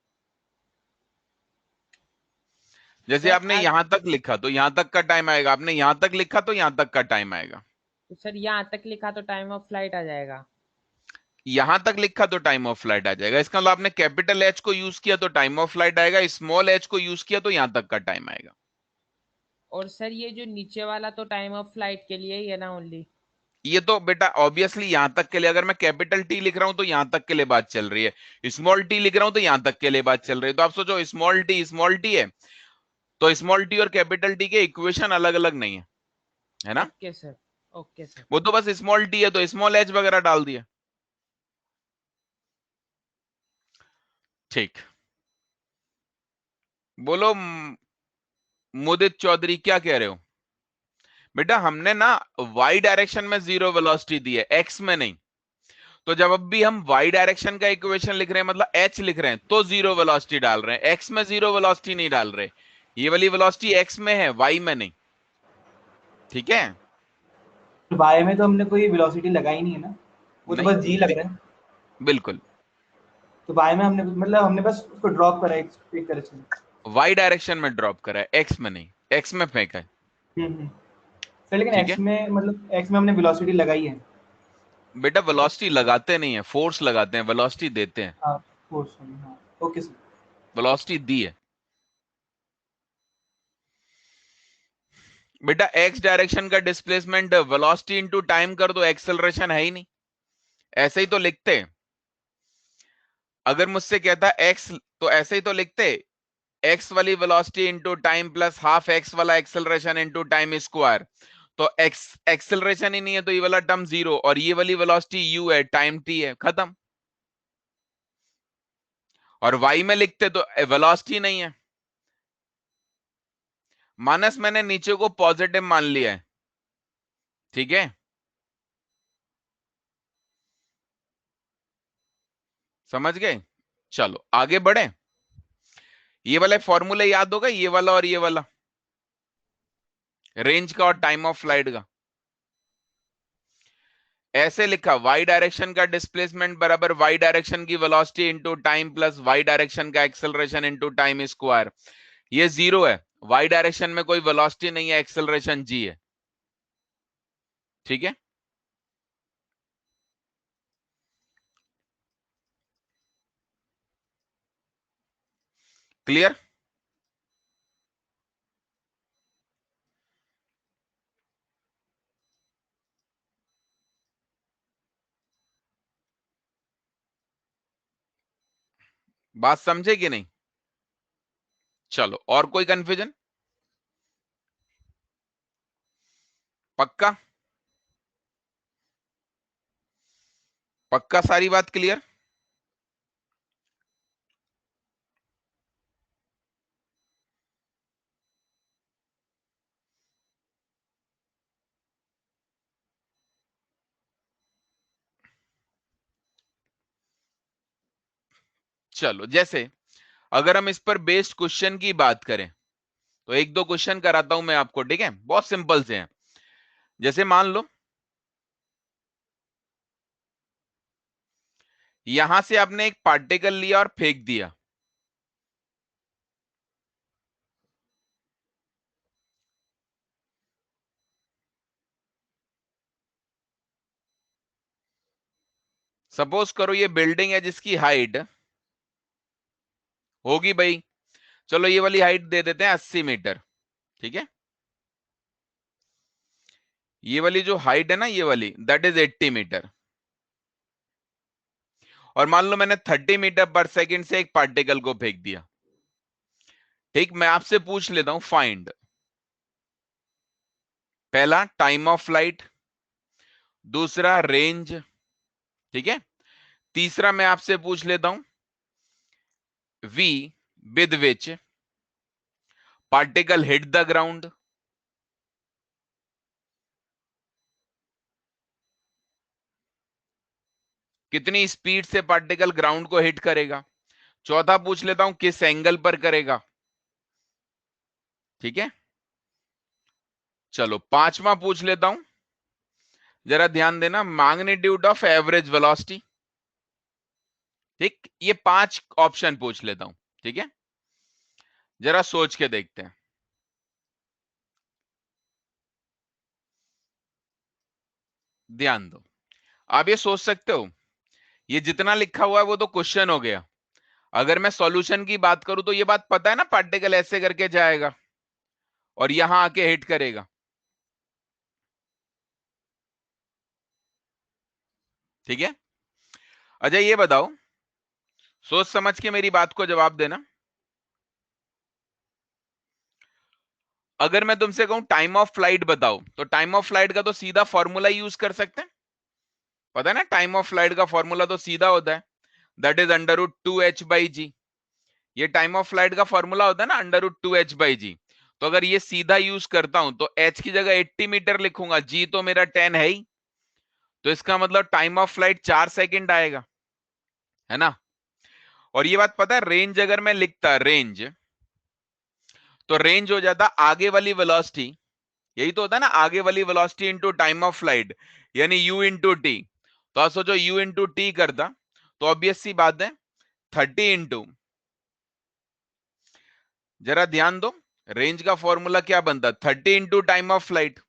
जैसे सर आपने यहां तक लिखा तो यहां तक का टाइम आएगा, आपने यहां तक लिखा तो यहां तक का टाइम आएगा। तो सर यहाँ तक लिखा तो टाइम ऑफ फ्लाइट आ जाएगा। यहां तक लिखा तो टाइम ऑफ फ्लाइट आ जाएगा। इसका मतलब आपने कैपिटल एच को यूज किया तो टाइम ऑफ फ्लाइट आएगा, स्मॉल एच को यूज किया तो यहां तक का टाइम आएगा। और सर ये जो नीचे वाला तो टाइम ऑफ फ्लाइट के लिए ही है ना ओनली? ये तो बेटा ऑब्वियसली यहां तक के लिए, अगर मैं कैपिटल टी लिख रहा हूं तो यहां तक के लिए बात चल रही है, स्मॉल टी लिख रहा हूं तो यहां तक के लिए बात चल रही है। तो आप सोचो स्मॉल टी है तो स्मॉल टी और कैपिटल टी के इक्वेशन अलग अलग नहीं है, है ना। Okay sir. Okay sir. वो तो बस स्मॉल टी है तो स्मॉल एच वगैरह डाल दिया। ठीक। बोलो मुदित चौधरी, क्या कह रहे हो? बेटा हमने ना वाई डायरेक्शन में जीरो वेलोसिटी दी है, एक्स में नहीं। तो जब अब भी हम वाई डायरेक्शन का इक्वेशन लिख रहे हैं, मतलब एच लिख रहे हैं, तो जीरो वेलोसिटी डाल रहे हैं, एक्स में जीरो वेलोसिटी नहीं डाल रहे। ये वाली वेलोसिटी एक्स में है, वाई में नहीं। ठीक है। वाई में तो हमने कोई वेलोसिटी लगाई नहीं है ना, वो तो नहीं, बस जी लग रहा है। बिल्कुल। तो वाई में हमने मतलब हमने बस उसको ड्रॉप करा एक तरह से। वाई डायरेक्शन में ड्रॉप करा है, एक्स में नहीं। एक्स में फेंका है। हम्म। सर लेकिन ठीक एक्स है में मतलब एक्स में हमने वेलोसिटी लगाई है। बेटा, वेलोसिटी लगाते नहीं है, फोर्स लगाते हैं, वेलोसिटी देते हैं। हाँ फोर्स, हाँ ओके सर। वेलोसिटी दी है। बेटा एक्स डायरेक्शन का डिस्प्लेसमेंट वेलोसिटी इनटू टाइम कर दो, एक्सेलरेशन है ही नहीं। ऐसे ही तो लिखते। अगर मुझसे कहता एक्स तो ऐसे ही तो लिखते, एक्स वाली velocity into time plus half x वाला एक्सेलरेशन इनटू टाइम स्क्वायर। तो एक्स एक्सेलरेशन ही नहीं है तो ये वाला टर्म जीरो, और ये वाली वेलोसिटी यू है, टाइम टी है, खत्म। और वाई में लिखते तो वेलोसिटी नहीं है। मानस मैंने नीचे को पॉजिटिव मान लिया है, ठीक है। समझ गए? चलो आगे बढ़े। ये वाले फॉर्मूले याद होगा, ये वाला और ये वाला, रेंज का और टाइम ऑफ फ्लाइट का। ऐसे लिखा, वाई डायरेक्शन का डिस्प्लेसमेंट बराबर वाई डायरेक्शन की velocity into time plus Y direction का एक्सेलरेशन इनटू टाइम स्क्वायर। ये जीरो है, वाई डायरेक्शन में कोई वेलोसिटी नहीं है, एक्सेलरेशन जी है। ठीक है। क्लियर? बात समझे कि नहीं? चलो, और कोई कंफ्यूजन? पक्का? पक्का सारी बात क्लियर? चलो, जैसे अगर हम इस पर बेस्ड क्वेश्चन की बात करें तो एक दो क्वेश्चन कराता हूं मैं आपको, ठीक है, बहुत सिंपल से हैं। जैसे मान लो यहां से आपने एक पार्टिकल लिया और फेंक दिया, सपोज करो ये बिल्डिंग है जिसकी हाइट होगी भाई, चलो ये वाली हाइट दे देते हैं 80 मीटर, ठीक है। ये वाली जो हाइट है ना, ये वाली, दैट इज 80 मीटर। और मान लो मैंने 30 मीटर पर सेकंड से एक पार्टिकल को फेंक दिया। ठीक, मैं आपसे पूछ लेता हूं, फाइंड पहला टाइम ऑफ फ्लाइट, दूसरा रेंज, ठीक है। तीसरा मैं आपसे पूछ लेता हूं v with which particle hit the ground, कितनी स्पीड से पार्टिकल ग्राउंड को हिट करेगा। चौथा पूछ लेता हूं किस एंगल पर करेगा, ठीक है। चलो पांचवा पूछ लेता हूं, जरा ध्यान देना, मैग्नीट्यूड ऑफ एवरेज वेलोसिटी। ठीक, ये 5 ऑप्शन पूछ लेता हूं, ठीक है। जरा सोच के देखते हैं। ध्यान दो, आप ये सोच सकते हो, ये जितना लिखा हुआ है वो तो क्वेश्चन हो गया। अगर मैं सॉल्यूशन की बात करूं तो ये बात पता है ना, पार्टिकल ऐसे करके जाएगा और यहां आके हिट करेगा, ठीक है। अच्छा ये बताओ, सोच समझ के मेरी बात को जवाब देना, अगर मैं तुमसे कहूं टाइम ऑफ फ्लाइट बताओ, तो टाइम ऑफ फ्लाइट का तो सीधा फॉर्मूला यूज कर सकते हैं। पता है ना, टाइम ऑफ फ्लाइट का फॉर्मूला तो सीधा होता है, दैट इज √2h/g। ये टाइम ऑफ फ्लाइट का फॉर्मूला होता है ना, √2h/g। तो अगर ये सीधा यूज करता हूं तो h की जगह 80 मीटर लिखूंगा, g तो मेरा 10 है ही, तो इसका मतलब टाइम ऑफ फ्लाइट 4 सेकंड आएगा, है ना। और ये बात पता है, रेंज अगर मैं लिखता रेंज, तो रेंज हो जाता आगे वाली वेलोसिटी, यही तो होता है ना, आगे वाली velocity into time of flight, यानी u इंटू टी। तो आप सोचो u इंटू टी करता, तो ऑब्वियस सी बात है 30 इंटू, जरा ध्यान दो, रेंज का फॉर्मूला क्या बनता, 30 इंटू टाइम ऑफ फ्लाइट,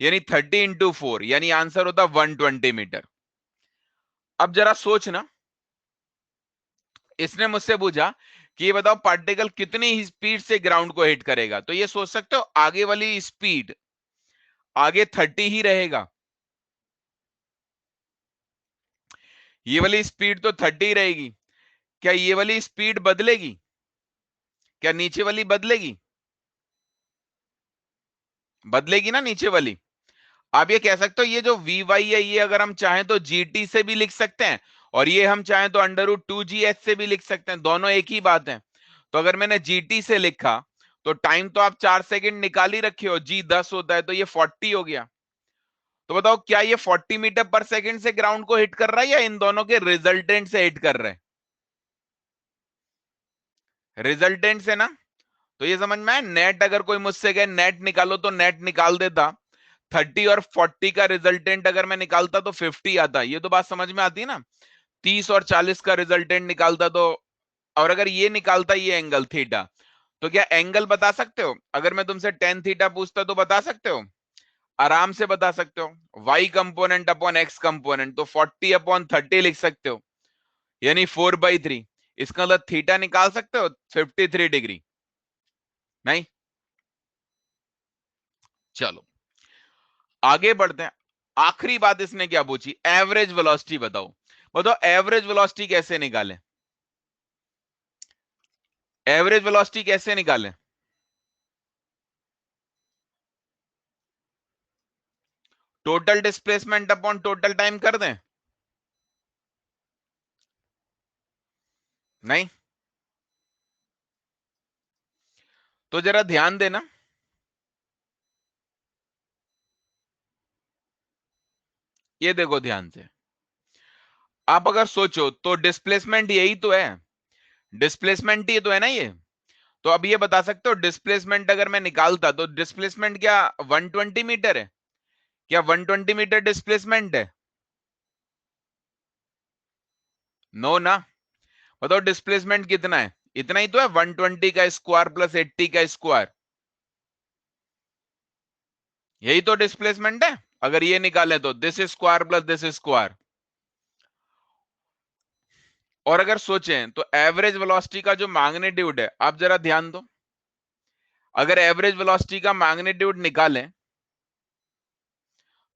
यानी 30 इंटू 4, यानी आंसर होता 120 मीटर। अब जरा सोचना, इसने मुझसे पूछा कि ये बताओ पार्टिकल कितनी स्पीड से ग्राउंड को हिट करेगा, तो ये सोच सकते हो आगे वाली स्पीड आगे 30 ही रहेगा, ये वाली स्पीड तो 30 रहेगी। क्या ये वाली स्पीड बदलेगी, क्या नीचे वाली बदलेगी, बदलेगी ना नीचे वाली। आप ये कह सकते हो ये जो वी वाई है, ये अगर हम चाहें तो जीटी से भी लिख सकते हैं, और ये हम चाहें तो √2gh से भी लिख सकते हैं, दोनों एक ही बात है। तो अगर मैंने जीटी से लिखा तो टाइम तो आप 4 सेकंड निकाल ही रखे हो, जी 10 होता है तो ये 40 हो गया। तो बताओ क्या ये 40 मीटर पर सेकंड से ग्राउंड को हिट कर रहा है या इन दोनों के रिजल्टेंट से हिट कर रहा है, रिजल्टेंट से ना। तो ये समझ में आया, नेट अगर कोई मुझसे कहे नेट निकालो तो नेट निकाल देता, 30 और 40 का रिजल्टेंट अगर मैं निकालता तो 50 आता, ये तो बात समझ में आती है ना। 30 और 40 का रिजल्टेंट निकालता तो, और अगर ये निकालता ये एंगल थीटा, तो क्या एंगल बता सकते हो, अगर मैं तुमसे टेन थीटा पूछता तो बता सकते हो, आराम से बता सकते हो। y component upon x component, तो 40/30 लिख सकते हो, यानी 4/3। इसका मतलब थीटा निकाल सकते हो 53 डिग्री, नहीं। चलो आगे बढ़ते हैं, आखिरी बात इसने क्या पूछी, एवरेज वेलोसिटी बताओ। बताओ एवरेज वेलोसिटी कैसे निकालें, एवरेज वेलोसिटी कैसे निकालें। Total displacement upon total time कर दें, नहीं। तो जरा ध्यान देना, ये देखो ध्यान से, आप अगर सोचो तो डिस्प्लेसमेंट यही तो है, डिस्प्लेसमेंट ही तो है ना ये। तो अब ये बता सकते हो डिस्प्लेसमेंट अगर मैं निकालता तो डिस्प्लेसमेंट क्या 120 मीटर है, क्या 120 मीटर डिस्प्लेसमेंट है, नो ना। बताओ डिस्प्लेसमेंट कितना है, इतना ही तो है, 120 का स्क्वायर प्लस 80 का स्क्वायर, यही तो डिस्प्लेसमेंट है। अगर ये निकाले तो this square plus this square, और अगर सोचें तो एवरेज वेलोसिटी का जो मैग्नीट्यूड है, आप जरा ध्यान दो, अगर एवरेज वेलोसिटी का मैग्नीट्यूड निकालें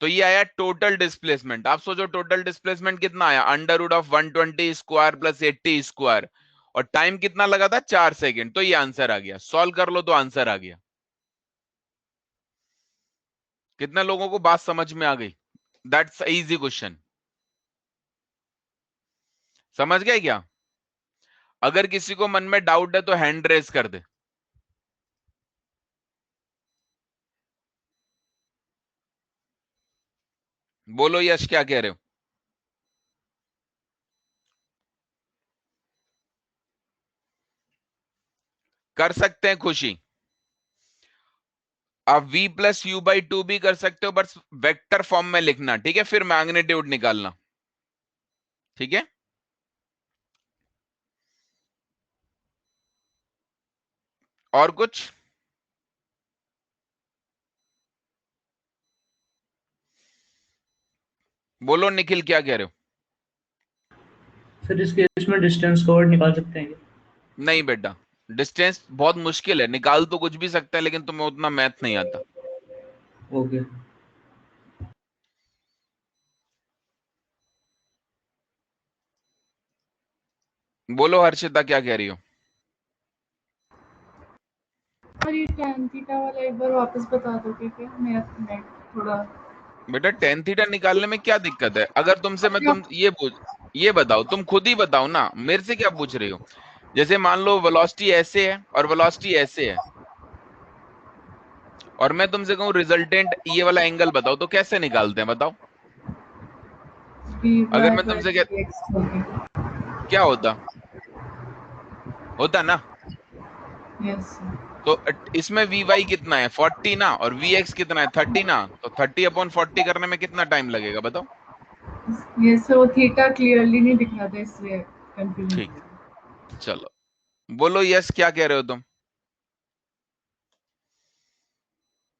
तो ये आया टोटल डिस्प्लेसमेंट। आप सोचो टोटल डिस्प्लेसमेंट कितना आया, under root of 120 square plus 80 square, और टाइम कितना लगा था, 4 सेकेंड। तो ये आंसर आ गया, सॉल्व कर लो तो आंसर आ गया। कितने लोगों को बात समझ में आ गई? That's easy question. समझ गए क्या? अगर किसी को मन में डाउट है तो हैंड रेज कर दे। बोलो यश, क्या कह रहे हो? कर सकते हैं खुशी, आप v plus you by two भी कर सकते हो, बस वेक्टर फॉर्म में लिखना, ठीक है? फिर मैग्नीट्यूड निकालना, ठीक है? और कुछ? बोलो निखिल, क्या कह रहे हो? सर इस केस में डिस्टेंस कवर्ड निकाल सकते हैं क्या? नहीं बेटा, डिस्टेंस बहुत मुश्किल है, निकाल तो कुछ भी सकता है लेकिन तुम्हें उतना मैथ नहीं आता। ओके। बोलो हर्षिता, क्या कह रही हो? और ये tan थीटा वाला एक बार वापस बता दोगे क्या? मैं थोड़ा बेटा टेन थीटा निकालने में क्या दिक्कत है? अगर तुमसे मैं तुम ये बताओ, तुम खुद ही बताओ ना, मेरे से क्या पूछ रही हो? जैसे मान लो वेलोसिटी ऐसे है और वेलोसिटी ऐसे है, और मैं तुमसे कहूं रिजल्टेंट ये वाला एंगल बताओ, तो कैसे निकालते हैं बताओ? वी अगर वाई मैं बाय तुमसे वी एक्स होगी। क्या होता होता ना, यस तो इसमें वी वाई कितना है, 40 ना, और वी एक्स कितना है, 30 ना, तो 30/40 करने में कितना टाइम लगेगा बताओ? यस, वो थीटा क्लियरली नहीं दिख रहा था इसलिए कंफ्यूजन ठीक, हो गई। चलो बोलो यश, क्या कह रहे हो तुम?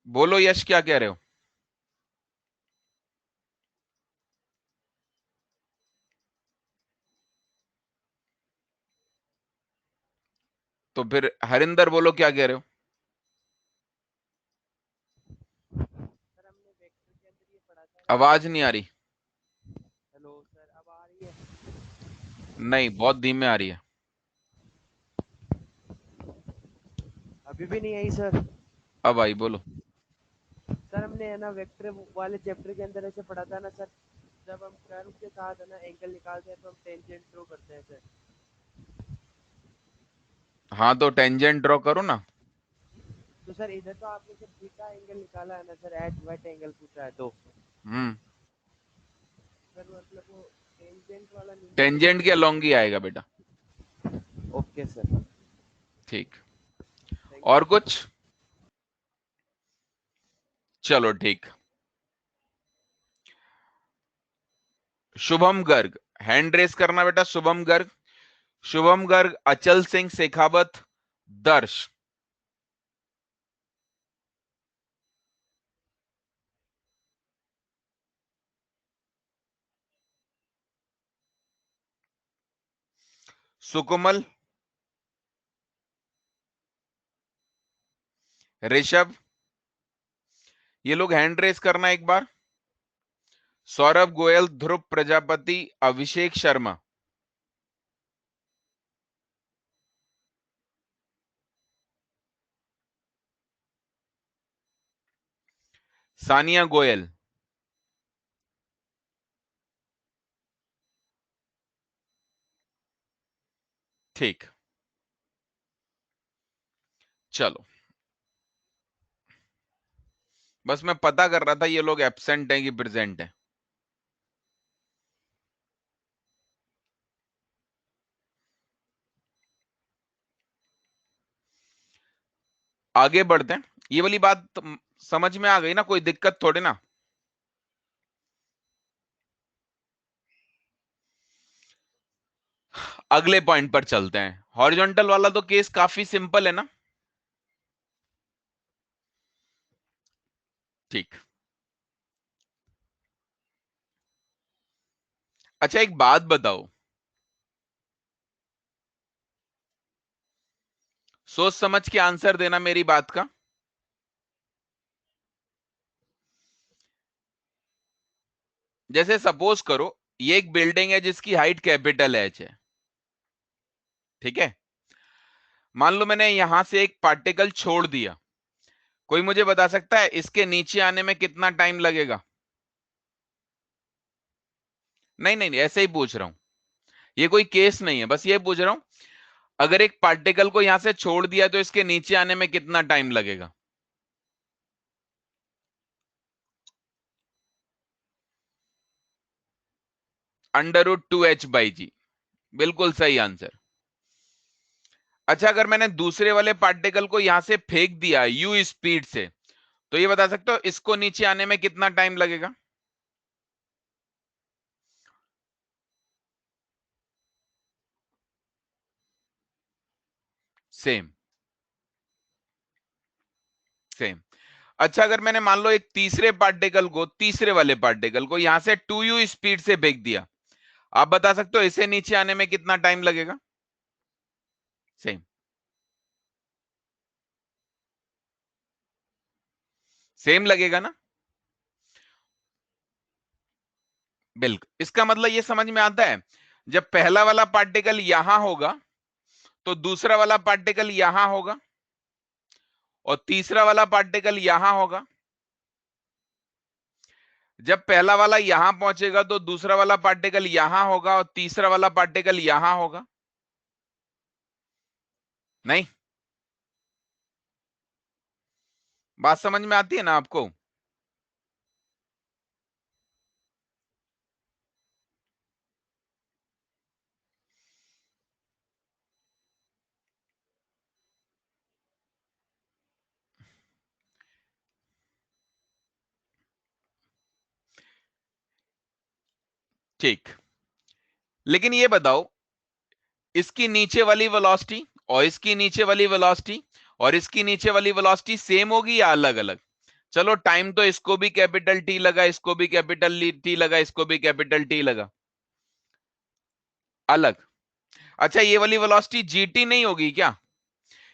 बोलो यश, क्या कह रहे हो? तो फिर हरिंदर बोलो, क्या कह रहे हो? सर हमने वेक्टर के अंदर ये पढ़ा था ना। आवाज नहीं आ रही। हेलो सर, अब आ रही है? नहीं, बहुत धीमे आ रही है। अभी भी नहीं आई सर? अब आई, बोलो। सर हमने है ना वेक्टर वाले चैप्टर के अंदर ऐसे पढ़ा था ना सर, जब हम कर्व के साथ है ना एंगल निकालते हैं तो हम टेंजेंट ड्रॉ करते हैं सर। हाँ, तो टेंजेंट ड्रॉ करो ना। तो सर इधर तो आपने सिर्फ थीटा एंगल निकाला है ना सर, एट वाइट एंगल पूछा है तो हम्म, सर मतलब वो टेंजेंट वाला नहीं टेंजेंट के अलोंग ही आएगा बेटा। निकला। ओके सर, ठीक, थैंक और यू। कुछ? चलो ठीक। शुभम गर्ग, हैंड रेस करना बेटा। शुभम गर्ग, शुभम गर्ग, अचल सिंह शेखावत, दर्श। सुकुमल, ऋषभ, ये लोग हैंड रेस करना एक बार। सौरभ गोयल, ध्रुव प्रजापति, अभिषेक शर्मा। सानिया गोयल। ठीक, चलो, बस मैं पता कर रहा था ये लोग एब्सेंट हैं कि प्रेजेंट हैं। आगे बढ़ते हैं। ये वाली बात समझ में आ गई ना? कोई दिक्कत थोड़ी ना। अगले पॉइंट पर चलते हैं। हॉरिजॉन्टल वाला तो केस काफी सिंपल है ना? ठीक। अच्छा, एक बात बताओ, सोच समझ के आंसर देना मेरी बात का। जैसे सपोज करो ये एक बिल्डिंग है जिसकी हाइट कैपिटल एच है, ठीक है। मान लो मैंने यहां से एक पार्टिकल छोड़ दिया, कोई मुझे बता सकता है इसके नीचे आने में कितना टाइम लगेगा? नहीं नहीं नहीं, ऐसे ही पूछ रहा हूं, ये कोई केस नहीं है, बस ये पूछ रहा हूं अगर एक पार्टिकल को यहां से छोड़ दिया तो इसके नीचे आने में कितना टाइम लगेगा? √2h/g, बिल्कुल सही आंसर। अच्छा, अगर मैंने दूसरे वाले पार्टिकल को यहां से फेंक दिया u स्पीड से, तो ये बता सकते हो इसको नीचे आने में कितना टाइम लगेगा? Same same. अच्छा, अगर मैंने मान लो एक तीसरे वाले पार्टिकल को यहां से 2u स्पीड से फेंक दिया, आप बता सकते हो इसे नीचे आने में कितना टाइम लगेगा? सेम सेम लगेगा ना? बिल्कुल, इसका मतलब ये समझ में आता है, जब पहला वाला पार्टिकल यहां होगा तो दूसरा वाला पार्टिकल यहां होगा और तीसरा वाला पार्टिकल यहां होगा। जब पहला वाला यहां पहुंचेगा तो दूसरा वाला पार्टिकल यहां होगा और तीसरा वाला पार्टिकल यहां होगा। नहीं, बात समझ में आती है ना आपको? ठीक, लेकिन ये बताओ इसकी नीचे वाली वेलोसिटी और इसकी नीचे वाली वेलोसिटी और इसकी नीचे वाली वेलोसिटी सेम होगी या अलग अलग? चलो, टाइम तो इसको भी कैपिटल टी लगा, इसको भी कैपिटल टी लगा, इसको भी कैपिटल टी लगा, अलग। अच्छा, ये वाली वेलोसिटी जीटी नहीं होगी क्या?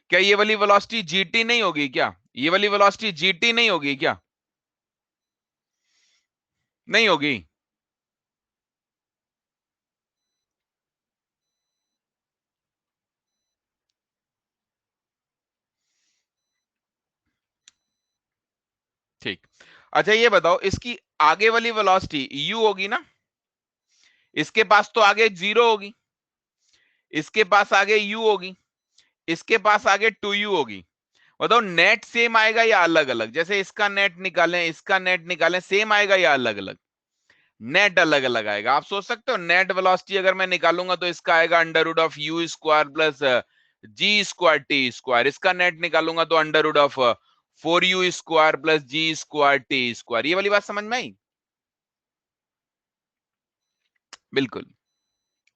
क्या ये वाली वेलोसिटी जीटी नहीं होगी क्या? ये वाली वेलोसिटी जीटी नहीं होगी क्या? नहीं होगी। ठीक। अच्छा, ये बताओ इसकी आगे वाली वेलोसिटी u होगी ना? इसके पास तो आगे 0 होगी, इसके पास आगे u होगी, इसके पास आगे 2u होगी। बताओ नेट सेम आएगा या अलग अलग? जैसे इसका नेट निकालें, इसका नेट निकालें, सेम आएगा या अलग अलग? नेट अलग अलग आएगा। आप सोच सकते हो नेट वेलोसिटी अगर मैं निकालूंगा तो इसका आएगा √u² प्लस g²t²। इसका नेट निकालूंगा तो √4u² प्लस g²t²। ये वाली बात समझ में आई? बिल्कुल,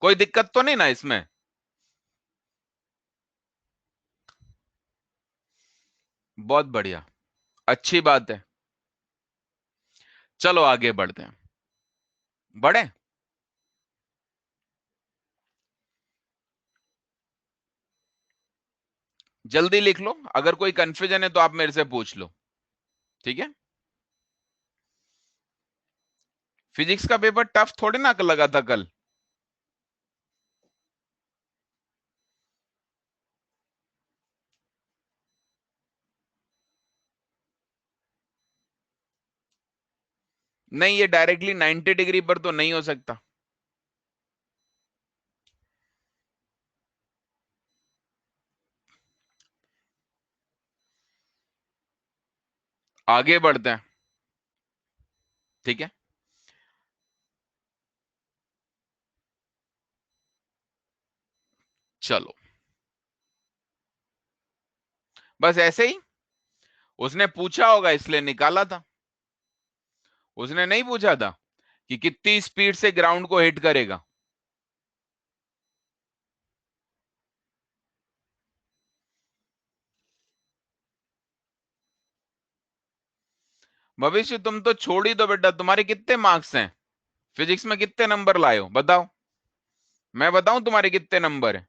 कोई दिक्कत तो नहीं ना इसमें? बहुत बढ़िया, अच्छी बात है। चलो आगे बढ़ते हैं, बढ़े। जल्दी लिख लो, अगर कोई कंफ्यूजन है तो आप मेरे से पूछ लो, ठीक है। फिजिक्स का पेपर टफ थोड़े ना लगा था कल। नहीं, ये डायरेक्टली 90 डिग्री पर तो नहीं हो सकता। आगे बढ़ते हैं, ठीक है। चलो, बस ऐसे ही उसने पूछा होगा इसलिए निकाला था। उसने नहीं पूछा था कि कितनी स्पीड से ग्राउंड को हिट करेगा। भविष्य तुम तो छोड़ ही दो बेटा, तुम्हारे कितने मार्क्स हैं? फिजिक्स में कितने नंबर लाए हो बताओ, मैं बताऊं तुम्हारे कितने नंबर है?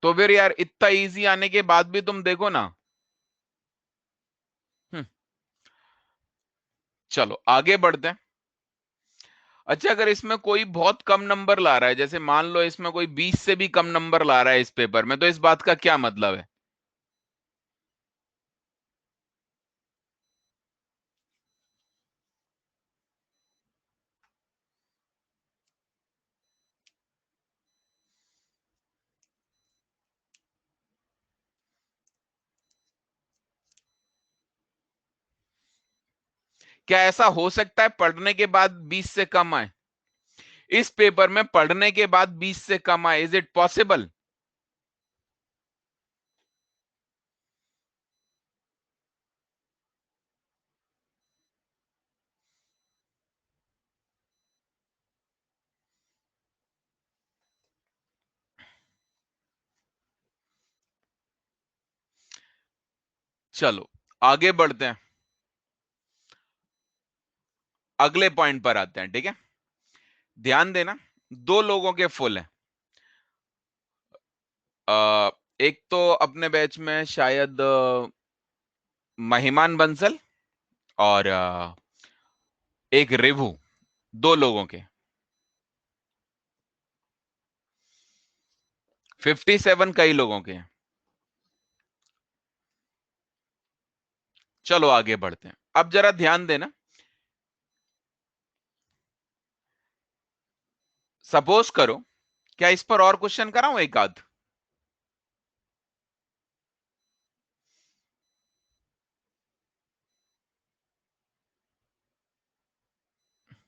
तो फिर यार इतना इजी आने के बाद भी तुम देखो ना। चलो आगे बढ़ते हैं। अच्छा, अगर इसमें कोई बहुत कम नंबर ला रहा है, जैसे मान लो इसमें कोई 20 से भी कम नंबर ला रहा है इस पेपर में, तो इस बात का क्या मतलब है? क्या ऐसा हो सकता है पढ़ने के बाद 20 से कम आए? इस पेपर में पढ़ने के बाद 20 से कम आए, इज इट पॉसिबल? चलो आगे बढ़ते हैं, अगले पॉइंट पर आते हैं, ठीक है? ध्यान देना, दो लोगों के फुल है। एक तो अपने बैच में शायद महिमान बंसल और एक रेवू, दो लोगों के 57 कई लोगों के हैं। चलो आगे बढ़ते हैं। अब जरा ध्यान देना, सपोज करो, क्या इस पर और क्वेश्चन कराऊं एक आध?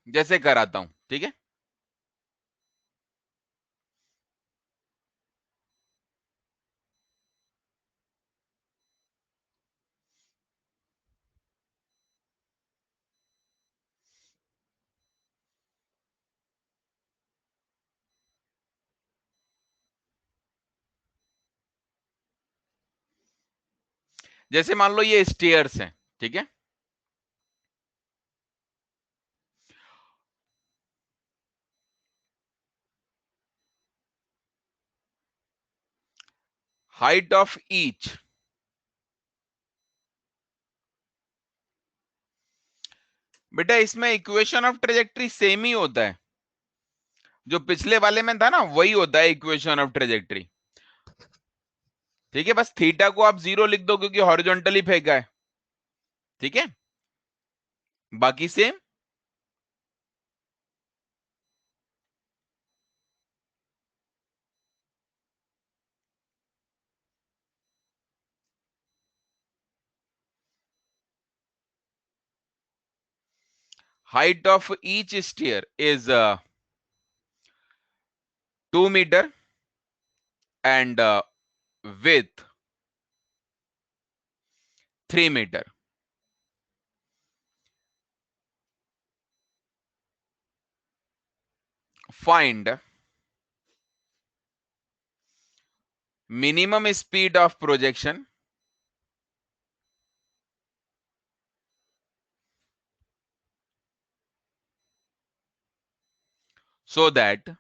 जैसे कराता हूं, ठीक है? जैसे मान लो ये स्टेयर्स हैं, ठीक है? हाइट ऑफ ईच, बेटा इसमें इक्वेशन ऑफ ट्रेजेक्ट्री सेम ही होता है, जो पिछले वाले में था ना वही होता है इक्वेशन ऑफ ट्रेजेक्ट्री, ठीक है? बस थीटा को आप 0 लिख दो क्योंकि हॉरिजॉन्टली फेंका है, ठीक है? बाकी same. Height of each stair is 2 metre and width 3 metre. Find minimum speed of projection so that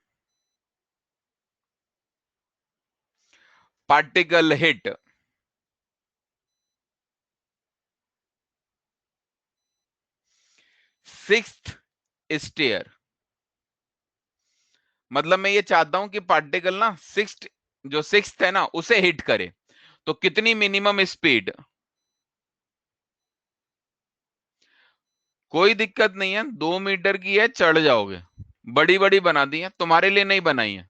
particle hit sixth stair। मतलब मैं ये चाहता हूं कि पार्टिकल ना सिक्स्थ, जो सिक्स्थ है ना उसे हिट करे, तो कितनी मिनिमम स्पीड? कोई दिक्कत नहीं है, 2 मीटर की है, चढ़ जाओगे। बड़ी बड़ी बना दी है, तुम्हारे लिए नहीं बनाई है,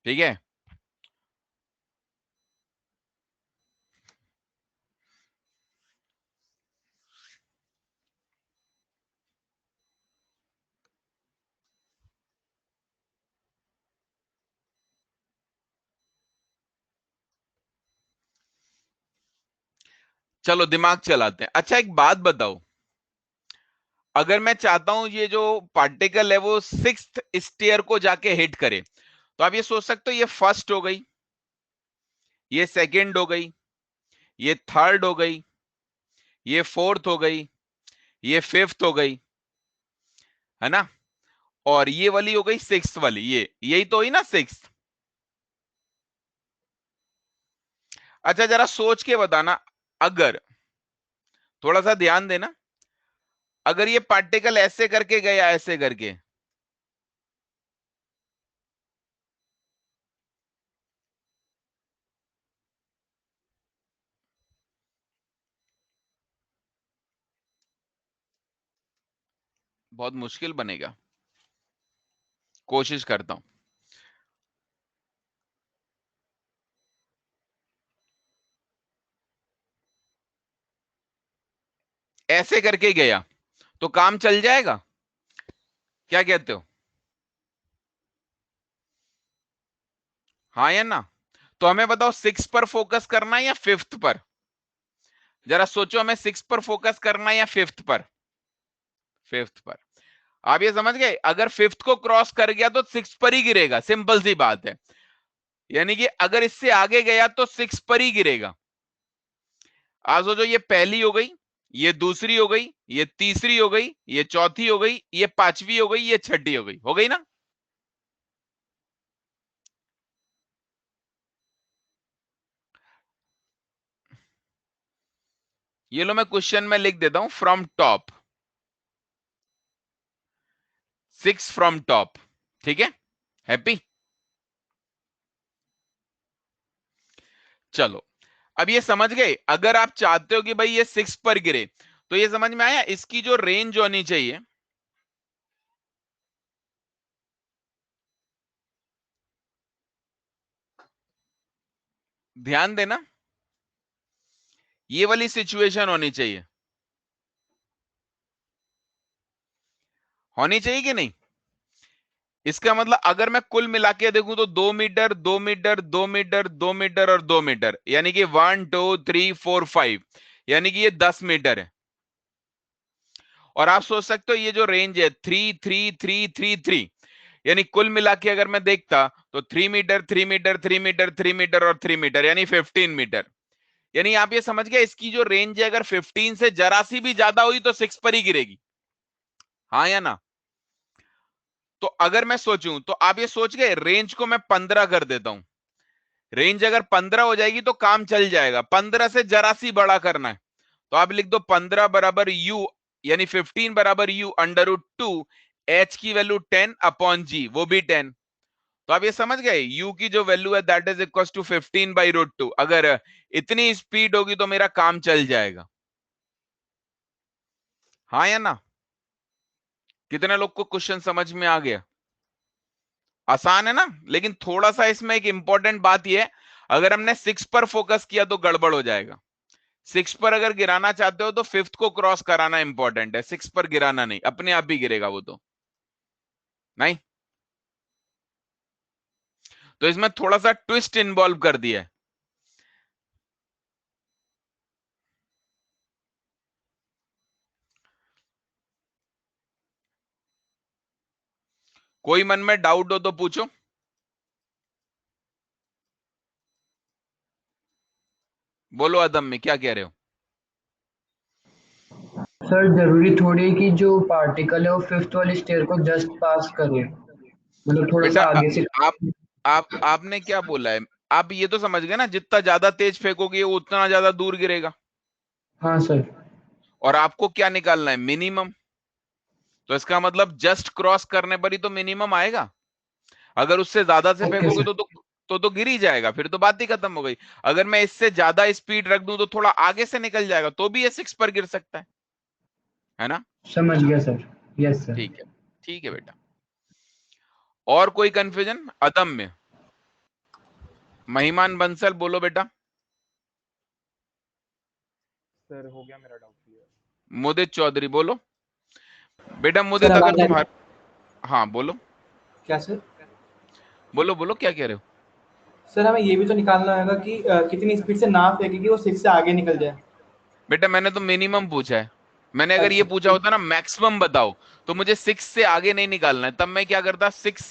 ठीक है? चलो दिमाग चलाते हैं। अच्छा एक बात बताओ, अगर मैं चाहता हूं ये जो पार्टिकल है वो सिक्स्थ स्टेयर को जाके हिट करे, तो आप ये सोच सकते हो ये फर्स्ट हो गई, ये सेकंड हो गई, ये थर्ड हो गई, ये फोर्थ हो गई, ये फिफ्थ हो गई, है ना? और ये वाली हो गई सिक्स्थ वाली, ये यही तो हुई ना सिक्स्थ। अच्छा जरा सोच के बताना, अगर थोड़ा सा ध्यान देना, अगर ये पार्टिकल ऐसे करके गया, ऐसे करके, बहुत मुश्किल बनेगा, कोशिश करता हूं। ऐसे करके गया तो काम चल जाएगा, क्या कहते हो? हाँ या ना? तो हमें बताओ 6 पर फोकस करना है या 5th पर? जरा सोचो, हमें 6 पर फोकस करना है या 5th पर? 5th पर। आप ये समझ गए, अगर 5th को क्रॉस कर गया तो 6 पर ही गिरेगा, सिंपल सी बात है। यानी कि अगर इससे आगे गया तो 6 पर ही गिरेगा। आज सोचो, ये पहली हो गई, ये दूसरी हो गई, ये तीसरी हो गई, ये चौथी हो गई, ये पांचवी हो गई, ये छठी हो गई ना? ये लो, मैं क्वेश्चन में लिख देता हूं, फ्रॉम टॉप, 6 फ्रॉम टॉप, ठीक है? हैप्पी? चलो, अब ये समझ गए, अगर आप चाहते हो कि भाई ये 6 पर गिरे, तो ये समझ में आया, इसकी जो रेंज होनी चाहिए, ध्यान देना, ये वाली सिचुएशन होनी चाहिए, होनी चाहिए कि नहीं? इसका मतलब अगर मैं कुल मिला के देखूं तो 2 मीटर, 2 मीटर, 2 मीटर, 2 मीटर और 2 मीटर, यानी कि 1 2 3 4 5, यानी कि ये 10 मीटर है। और आप सोच सकते हो ये जो रेंज है 3 3 3 3 3, यानी कुल मिला के अगर मैं देखता तो 3 मीटर, 3 मीटर, 3 मीटर, 3 मीटर और 3 मीटर, यानी 15 मीटर। यानी आप ये समझ गए, इसकी जो रेंज है अगर 15 से जरा सी भी ज्यादा हुई तो 6 पर ही गिरेगी, हाँ या ना? तो अगर मैं सोचूं तो आप ये सोच गए, रेंज को मैं 15 कर देता हूं। रेंज अगर 15 हो जाएगी तो काम चल जाएगा, 15 से जरा सी बड़ा करना है तो आप लिख दो 15 बराबर यू, यानी 15 बराबर यू √2, एच की वैल्यू 10 अपॉन जी, वो भी 10। तो आप ये समझ गए, u की जो वैल्यू है दैट इज इक्वल टू 15/√2। अगर इतनी स्पीड होगी तो मेरा काम चल जाएगा, हाँ या ना? कितने लोग को क्वेश्चन समझ में आ गया? आसान है ना? लेकिन थोड़ा सा इसमें एक इंपॉर्टेंट बात यह है, अगर हमने 6 पर फोकस किया तो गड़बड़ हो जाएगा। 6 पर अगर गिराना चाहते हो तो 5th को क्रॉस कराना इंपॉर्टेंट है, 6 पर गिराना नहीं, अपने आप ही गिरेगा वो तो नहीं। तो इसमें थोड़ा सा ट्विस्ट इन्वॉल्व कर दिया है। कोई मन में डाउट हो तो पूछो। बोलो अदम में क्या कह रहे हो? सर जरूरी थोड़ी है कि जो पार्टिकल है वो 5th वाली स्टेयर को जस्ट पास करे, मतलब थोड़ा बेटा सा आगे से। आपने क्या बोला है? आप ये तो समझ गए ना, जितना ज्यादा तेज फेंकोगे वो उतना ज्यादा दूर गिरेगा। हाँ सर। और आपको क्या निकालना है? मिनिमम। तो इसका मतलब जस्ट क्रॉस करने पर ही तो मिनिमम आएगा। अगर उससे ज्यादा से ओके फेंकोगे सर। तो गिर ही जाएगा, फिर तो बात ही खत्म हो गई। अगर मैं इससे ज्यादा स्पीड रख दूं तो थोड़ा आगे से निकल जाएगा, तो भी ये 6 पर गिर सकता है ना? समझ गया सर। Yes sir. ठीक है, ठीक है बेटा। और कोई कंफ्यूजन अदम में? महिमान बंसल बोलो बेटा। सर हो गया मेरा डाउट क्लियर। मुदित चौधरी बोलो। बेटा सर मुदित, अगर आवाज आ रही? तुम्हारा, हाँ बोलो क्या सर? बोलो बोलो, क्या कह रहे हो? सर हमें ये भी तो निकालना होगा कि कितनी स्पीड से ना फेंकेगी वो 6 से आगे निकल जाए। बेटा मैंने तो मिनिमम पूछा है। मैंने अगर ये अच्छा पूछा होता ना मैक्सिमम बताओ, तो मुझे 6 से आगे नहीं निकालना है, तब मैं क्या करता, 6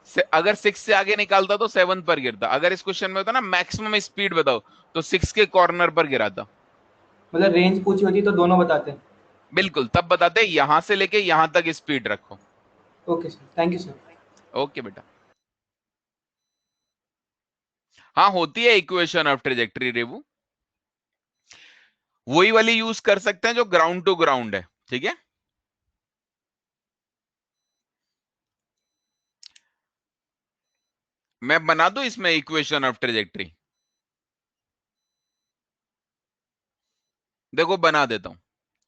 से, अगर 6 से आगे निकालता तो 7 पर गिरता। अगर इस क्वेश्चन में होता ना मैक्सिमम स्पीड बताओ, तो 6 के कॉर्नर पर गिराता। मतलब रेंज पूछी होती तो दोनों बताते हैं। बिल्कुल, तब बताते यहां से लेके यहां तक स्पीड रखो। Okay sir, thank you sir. Okay बेटा। हाँ होती है इक्वेशन ऑफ ट्रेजेक्टरी रेवू, वही वाली यूज कर सकते हैं जो ग्राउंड टू ग्राउंड है, ठीक है। मैं बना दूं इसमें इक्वेशन ऑफ ट्रेजेक्टरी, देखो बना देता हूं,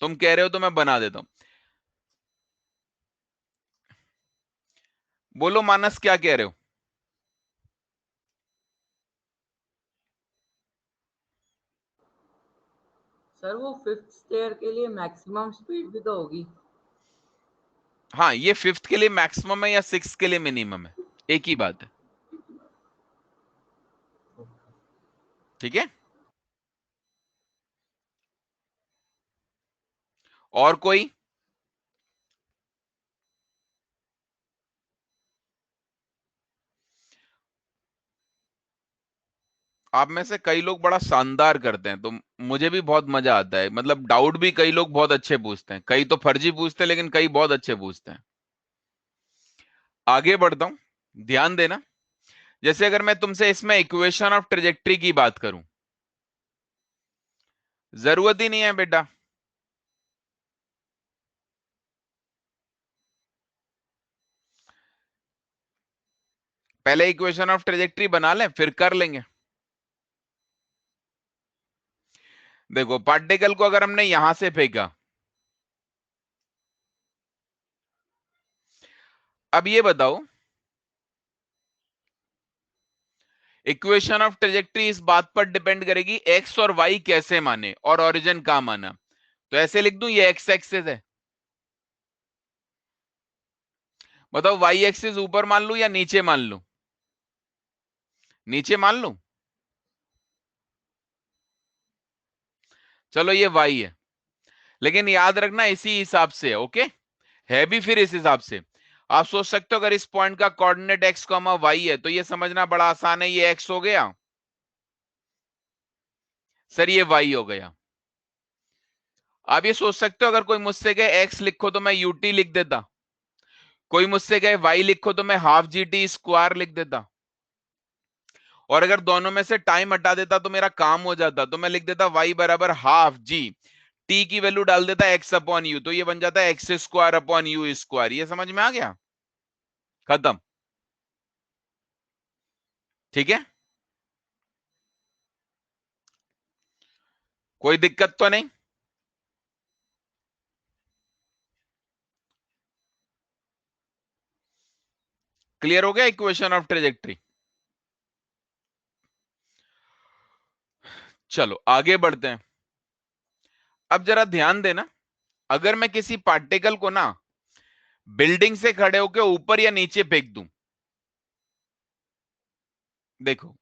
तुम कह रहे हो तो मैं बना देता हूं। बोलो मानस क्या कह रहे हो? सर वो फिफ्थ स्टेयर के लिए मैक्सिमम स्पीड भी तो होगी। हाँ ये फिफ्थ के लिए मैक्सिमम है या सिक्स के लिए मिनिमम है, एक ही बात है, ठीक है। और कोई? आप में से कई लोग बड़ा शानदार करते हैं तो मुझे भी बहुत मजा आता है, मतलब डाउट भी कई लोग बहुत अच्छे पूछते हैं, कई तो फर्जी पूछते हैं लेकिन कई बहुत अच्छे पूछते हैं। आगे बढ़ता हूं, ध्यान देना। जैसे अगर मैं तुमसे इसमें इक्वेशन ऑफ ट्रेजेक्टरी की बात करूं, जरूरत ही नहीं है बेटा, पहले इक्वेशन ऑफ ट्रेजेक्टरी बना लें फिर कर लेंगे। देखो पार्टिकल को अगर हमने यहां से फेंका, अब ये बताओ इक्वेशन ऑफ ट्रेजेक्टरी इस बात पर डिपेंड करेगी एक्स और वाई कैसे माने और ओरिजिन कहां माना। तो ऐसे लिख दूं ये एक्स एक्सिस है, बताओ वाई एक्सिस ऊपर मान लूं या नीचे मान लूं? नीचे मान लूं, चलो ये वाई है, लेकिन याद रखना इसी हिसाब से है, ओके, है भी फिर इस हिसाब से। आप सोच सकते हो अगर इस पॉइंट का कोऑर्डिनेट एक्स कॉमा वाई है तो ये समझना बड़ा आसान है, ये एक्स हो गया सर, ये वाई हो गया। आप ये सोच सकते हो अगर कोई मुझसे कहे एक्स लिखो तो मैं यूटी लिख देता, कोई मुझसे कहे वाई लिखो तो मैं हाफ जी टी स्क्वायर लिख देता, और अगर दोनों में से टाइम हटा देता तो मेरा काम हो जाता, तो मैं लिख देता वाई बराबर हाफ जी, टी की वैल्यू डाल देता एक्स अपॉन यू, तो ये बन जाता है x square upon you square. ये समझ में आ गया, खत्म, ठीक है, कोई दिक्कत तो नहीं। क्लियर हो गया इक्वेशन ऑफ ट्रेजेक्टरी? चलो आगे बढ़ते हैं। अब जरा ध्यान देना, अगर मैं किसी पार्टिकल को ना बिल्डिंग से खड़े होकर ऊपर या नीचे फेंक दूं, देखो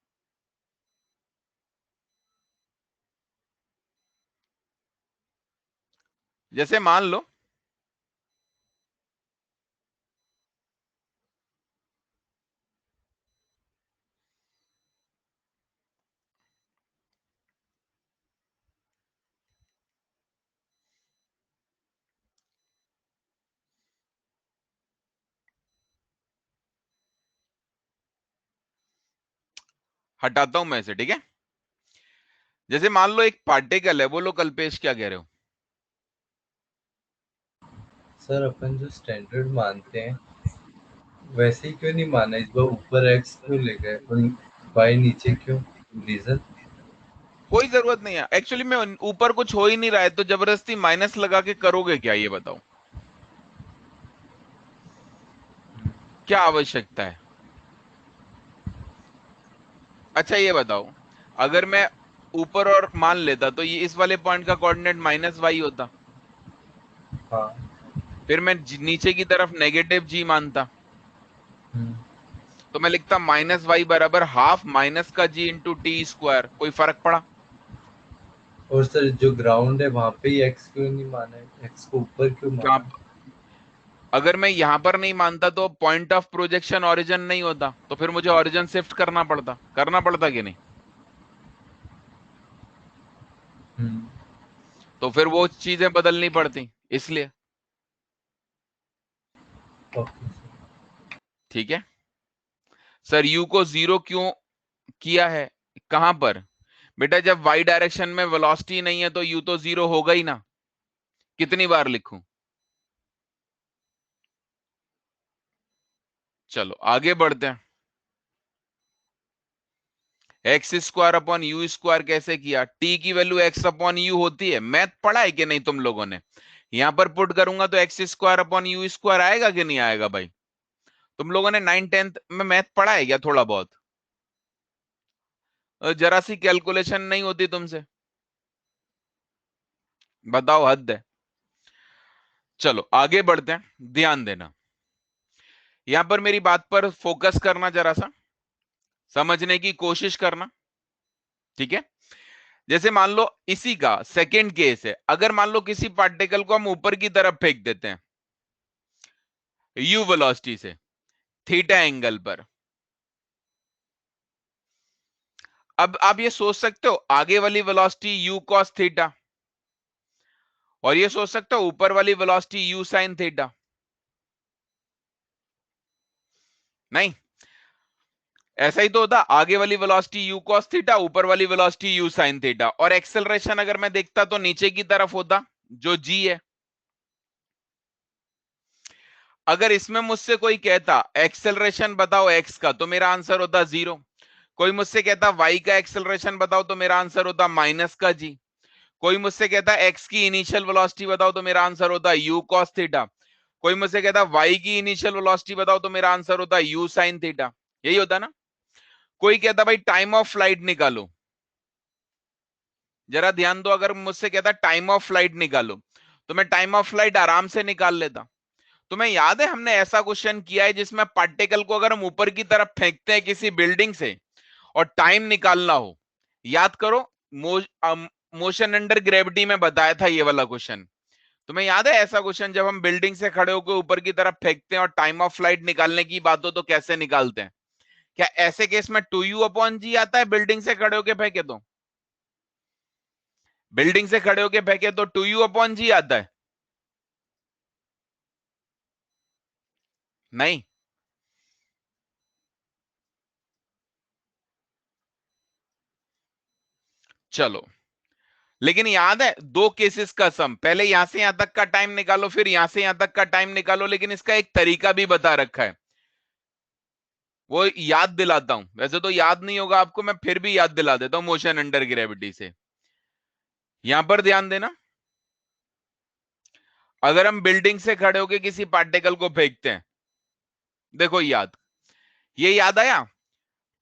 जैसे मान लो हटाता हूं मैं इसे, ठीक है। जैसे मान लो एक पार्टिकल है, बोलो कल्पेश क्या कह रहे हो? सर अपन जो स्टैंडर्ड मानते हैं वैसे ही क्यों नहीं माना, इस बार ऊपर एक्स क्यों ले गए और वाई नीचे क्यों, रीजन? कोई जरूरत नहीं है, एक्चुअली में ऊपर कुछ हो ही नहीं रहा है तो जबरदस्ती माइनस लगा के करोगे क्या, ये बताओ, क्या आवश्यकता है? अच्छा ये बताओ, अगर मैं ऊपर और मान लेता तो ये इस वाले पॉइंट का कोऑर्डिनेट माइनस वाई होता, हाँ। फिर मैं नीचे की तरफ नेगेटिव जी मानता, हम्म। तो मैं लिखता माइनस वाई बराबर हाफ माइनस का जी इंटू टी स्क्वायर, कोई फर्क पड़ा? और सर जो ग्राउंड है वहां पे ही एक्स क्यों नहीं माना है, एक्स को ऊपर क्यों क्या माना? अगर मैं यहां पर नहीं मानता तो पॉइंट ऑफ प्रोजेक्शन ओरिजिन नहीं होता, तो फिर मुझे ओरिजिन शिफ्ट करना पड़ता कि नहीं? हम्म। तो फिर वो चीजें बदलनी पड़ती, इसलिए, ओके सर। ठीक है। सर यू को जीरो क्यों किया है, कहां पर बेटा? जब वाई डायरेक्शन में वेलोसिटी नहीं है तो यू तो 0 होगा ही ना। कितनी बार लिखूं? चलो आगे बढ़ते हैं। X square upon you square कैसे किया? टी की वैल्यू एक्स अपॉन यू होती है। मैथ पढ़ा है कि नहीं तुम लोगों ने? यहां पर पुट करूंगा तो x square upon you square आएगा कि नहीं आएगा भाई? तुम लोगों ने 9th-10th में मैथ पढ़ा है क्या थोड़ा बहुत? जरा सी कैलकुलेशन नहीं होती तुमसे? बताओ, हद है। चलो आगे बढ़ते हैं, ध्यान देना। यहां पर मेरी बात पर फोकस करना, जरा सा समझने की कोशिश करना, ठीक है? जैसे मान लो इसी का सेकंड केस है। अगर मान लो किसी पार्टिकल को हम ऊपर की तरफ फेंक देते हैं यू वेलोसिटी से थीटा एंगल पर। अब आप ये सोच सकते हो आगे वाली वेलोसिटी यू कॉस थीटा, और ये सोच सकते हो ऊपर वाली वेलोसिटी यू साइन थीटा। नहीं, ऐसा ही तो होता। आगे वाली वेलोसिटी यू कॉस थीटा, ऊपर वाली वेलोसिटी यू साइन थीटा। और एक्सेलरेशन अगर मैं देखता तो नीचे की तरफ होता जो जी है। अगर इसमें मुझसे कोई कहता एक्सेलरेशन बताओ एक्स का, तो मेरा आंसर होता 0। कोई मुझसे कहता वाई का एक्सेलरेशन बताओ, तो मेरा आंसर होता माइनस का जी। कोई मुझसे कहता एक्स की इनिशियल वेलोसिटी बताओ, तो मेरा आंसर होता यू कॉस थीटा। कोई मुझसे कहता वाई की इनिशियल वेलोसिटी बताओ, तो मेरा आंसर होता यू साइन थीटा। यही होता ना? कोई कहता भाई टाइम ऑफ फ्लाइट निकालो, जरा ध्यान दो। अगर मुझसे कहता टाइम ऑफ फ्लाइट निकालो, तो मैं टाइम ऑफ फ्लाइट आराम से निकाल लेता। तुम्हें याद है हमने ऐसा क्वेश्चन किया है जिसमें पार्टिकल को अगर हम ऊपर की तरफ फेंकते हैं किसी बिल्डिंग से और टाइम निकालना हो? याद करो, मोशन अंडर ग्रेविटी में बताया था ये वाला क्वेश्चन। तुम्हें याद है ऐसा क्वेश्चन जब हम बिल्डिंग से खड़े होकर ऊपर की तरफ फेंकते हैं और टाइम ऑफ फ्लाइट निकालने की बात हो तो कैसे निकालते हैं? क्या ऐसे केस में 2u अपॉन जी आता है? बिल्डिंग से खड़े होकर फेंके तो, बिल्डिंग से खड़े होकर फेंके तो 2u अपॉन जी आता है? नहीं। चलो, लेकिन याद है दो केसेस का सम, पहले यहां से यहां तक का टाइम निकालो, फिर यहां से यहां तक का टाइम निकालो। लेकिन इसका एक तरीका भी बता रखा है, वो याद दिलाता हूं। वैसे तो याद नहीं होगा आपको, मैं फिर भी याद दिला देता हूं मोशन अंडर ग्रेविटी से। यहां पर ध्यान देना, अगर हम बिल्डिंग से खड़े होकर किसी पार्टिकल को फेंकते हैं, देखो ये याद आया?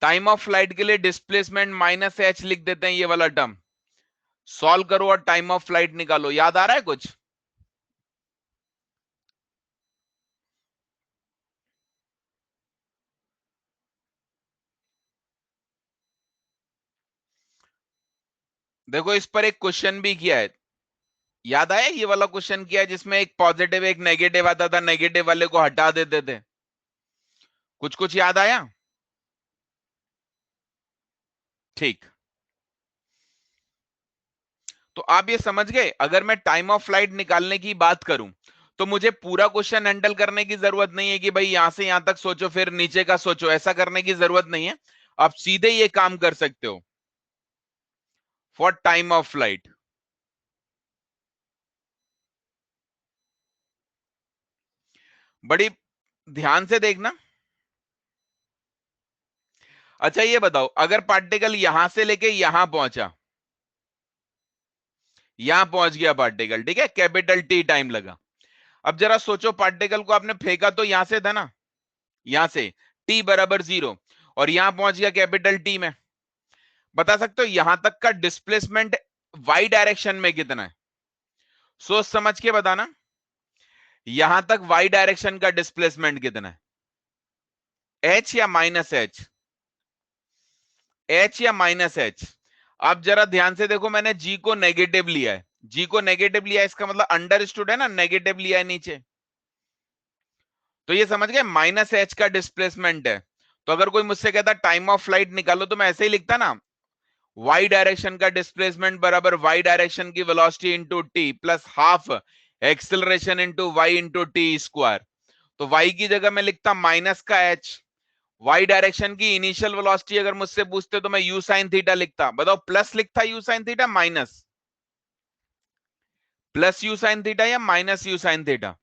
टाइम ऑफ फ्लाइट के लिए डिस्प्लेसमेंट माइनस एच लिख देते हैं, ये वाला टर्म। सॉल्व करो और टाइम ऑफ फ्लाइट निकालो। याद आ रहा है कुछ? देखो इस पर एक क्वेश्चन भी किया है, याद आया? ये वाला क्वेश्चन किया है जिसमें एक पॉजिटिव एक नेगेटिव आता था, नेगेटिव वाले को हटा देते थे। कुछ कुछ याद आया? ठीक। तो आप ये समझ गए, अगर मैं टाइम ऑफ फ्लाइट निकालने की बात करूं तो मुझे पूरा क्वेश्चन हैंडल करने की जरूरत नहीं है कि भाई यहां से यहां तक सोचो फिर नीचे का सोचो, ऐसा करने की जरूरत नहीं है। आप सीधे ये काम कर सकते हो फॉर टाइम ऑफ फ्लाइट। बड़ी ध्यान से देखना। अच्छा ये बताओ, अगर पार्टिकल यहां से लेके यहां पहुंचा, यहां पहुंच गया पार्टिकल, ठीक है, कैपिटल टी टाइम लगा। अब जरा सोचो, पार्टिकल को आपने फेंका तो यहां से था ना, यहां से टी बराबर 0, और यहां पहुंच गया कैपिटल टी में। बता सकते हो यहां तक का डिस्प्लेसमेंट वाई डायरेक्शन में कितना है? सोच समझ के बताना, यहां तक वाई डायरेक्शन का डिस्प्लेसमेंट कितना है? एच या माइनस एच? एच या माइनस एच? आप जरा ध्यान से देखो, मैंने जी को नेगेटिव लिया है। जी को नेगेटिव लिया है, इसका मतलब अंडरस्टूड है ना, नेगेटिव लिया है नीचे। तो ये समझ गए माइनस एच का डिस्प्लेसमेंट है। तो अगर कोई मुझसे कहता टाइम ऑफ फ्लाइट निकालो, तो मैं ऐसे ही लिखता ना, वाई डायरेक्शन का डिस्प्लेसमेंट बराबर वाई डायरेक्शन की velocity into T plus half acceleration into Y into T square. तो वाई की जगह मैं लिखता माइनस का एच, वाई डायरेक्शन की इनिशियल वेलोसिटी अगर मुझसे पूछते तो मैं यू साइन थीटा लिखता, बताओ प्लस लिखता u sine theta minus, plus u sine theta या minus u sine theta?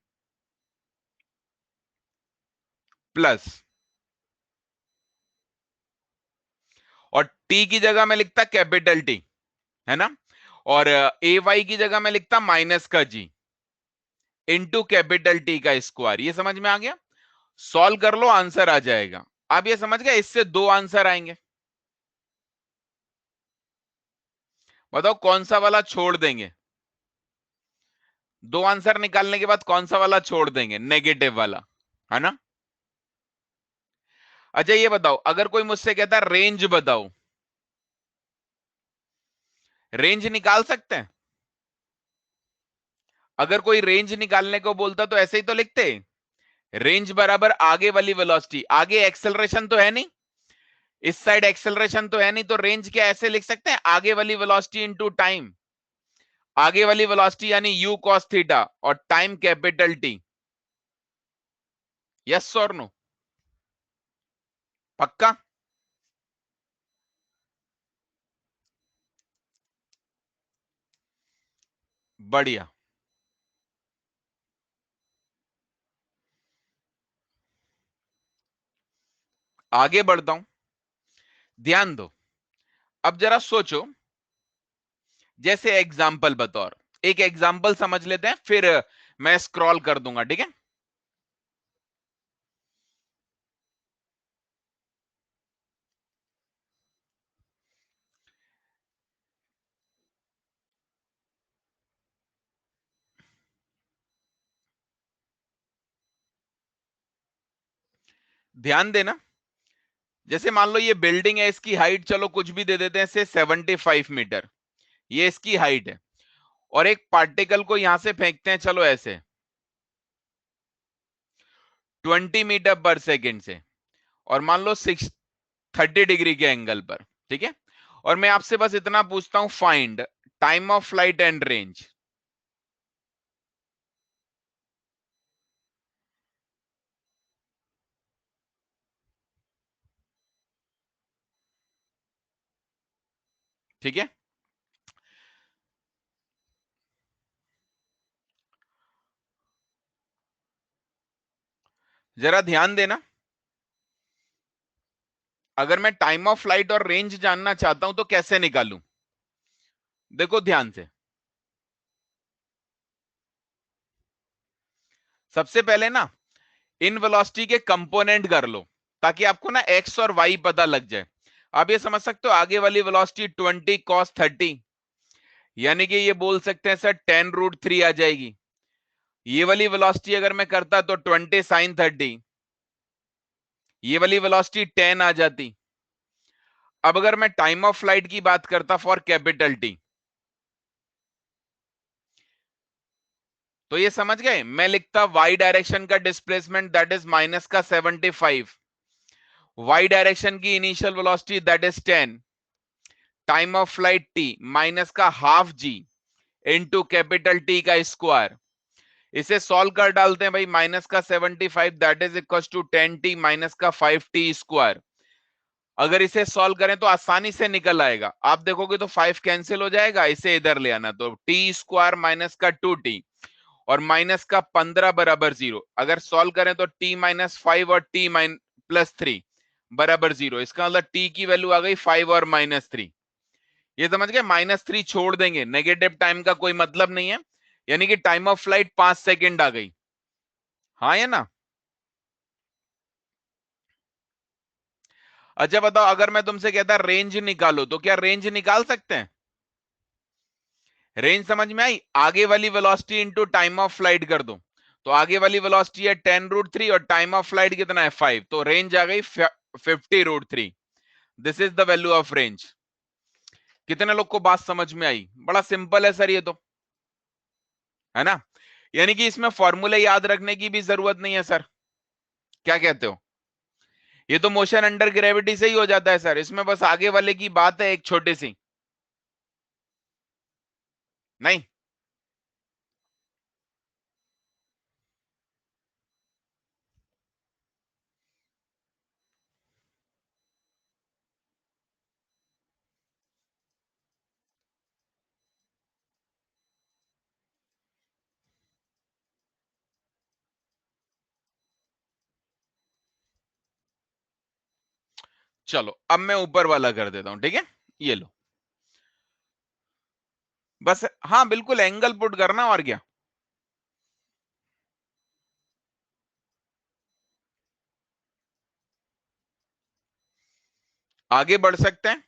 Plus. और टी की जगह मैं लिखता कैपिटल टी, है ना, और ए वाई की जगह मैं लिखता माइनस का जी इंटू कैपिटल टी का स्क्वायर। ये समझ में आ गया? सॉल्व कर लो, आंसर आ जाएगा। आप ये समझ गए, इससे दो आंसर आएंगे। बताओ कौन सा वाला छोड़ देंगे? दो आंसर निकालने के बाद कौन सा वाला छोड़ देंगे? नेगेटिव वाला, है ना। अच्छा ये बताओ, अगर कोई मुझसे कहता है रेंज बताओ, रेंज निकाल सकते हैं? अगर कोई रेंज निकालने को बोलता तो ऐसे ही तो लिखते, रेंज बराबर आगे वाली वेलोसिटी। आगे एक्सेलरेशन तो है नहीं, इस साइड एक्सेलरेशन तो है नहीं, तो रेंज क्या ऐसे लिख सकते हैं? आगे वाली वेलोसिटी इनटू टाइम। आगे वाली वेलोसिटी यानी u cos थीटा और टाइम कैपिटल टी। यस और नो? पक्का? बढ़िया। आगे बढ़ता हूं, ध्यान दो। अब जरा सोचो, जैसे एग्जाम्पल बतौर, एक एग्जाम्पल समझ लेते हैं, फिर मैं स्क्रॉल कर दूंगा, ठीक है। ध्यान देना, जैसे मान लो ये बिल्डिंग है, इसकी हाइट चलो कुछ भी दे देते हैं से 75 मीटर, ये इसकी हाइट है। और एक पार्टिकल को यहां से फेंकते हैं चलो ऐसे 20 मीटर पर सेकेंड से, और मान लो 30 डिग्री के एंगल पर, ठीक है। और मैं आपसे बस इतना पूछता हूं, find time of flight and range. ठीक है, जरा ध्यान देना। अगर मैं टाइम ऑफ फ्लाइट और रेंज जानना चाहता हूं तो कैसे निकालूं? देखो ध्यान से, सबसे पहले ना इन वेलोसिटी के कंपोनेंट कर लो, ताकि आपको ना एक्स और वाई पता लग जाए। आप ये समझ सकते हो, आगे वाली वेलोसिटी 20 cos 30, यानी कि ये बोल सकते हैं सर 10√3 आ जाएगी। ये वाली वेलोसिटी अगर मैं करता तो 20 sin 30, ये वाली वेलोसिटी 10 आ जाती। अब अगर मैं टाइम ऑफ फ्लाइट की बात करता फॉर कैपिटल टी, तो ये समझ गए, मैं लिखता वाई डायरेक्शन का डिस्प्लेसमेंट दैट इज माइनस का 75, वाई डायरेक्शन की initial velocity that is 10, time of flight T minus का half G into capital T का स्क्वायर। इसे सॉल्व कर डालते हैं भाई, माइनस का 75 that is equal to 10t minus का 5t स्क्वायर। अगर इसे सॉल्व करें तो आसानी से निकल आएगा, आप देखोगे तो 5 कैंसिल हो जाएगा, इसे इधर ले आना, तो टी स्क्वायर माइनस का 2t और माइनस का 15 बराबर 0। अगर सॉल्व करें तो t माइनस 5 और t प्लस 3 बराबर 0। इसका मतलब t की वैल्यू आ गई 5 और -3। ये समझ गए, -3 छोड़ देंगे, नेगेटिव टाइम का कोई मतलब नहीं है, यानी कि टाइम ऑफ फ्लाइट 5 सेकेंड आ गई। हाँ या ना? अच्छा बताओ, अगर मैं तुमसे कहता रेंज निकालो तो क्या रेंज निकाल सकते हैं? रेंज समझ में आई? आगे वाली velocity into time of flight कर दो, तो आगे वाली वेलोसिटी है 10√3 और टाइम ऑफ फ्लाइट कितना है 5, तो रेंज आ गई 50√3। This is the value of range. कितने लोग को बात समझ में आई? बड़ा सिंपल है सर ये तो, है ना। यानी कि इसमें फॉर्मूले याद रखने की भी जरूरत नहीं है सर, क्या कहते हो? ये तो मोशन अंडर ग्रेविटी से ही हो जाता है सर, इसमें बस आगे वाले की बात है एक छोटी सी। नहीं, चलो अब मैं ऊपर वाला कर देता हूं, ठीक है, ये लो बस। हाँ बिल्कुल एंगल पुट करना और क्या। आगे बढ़ सकते हैं।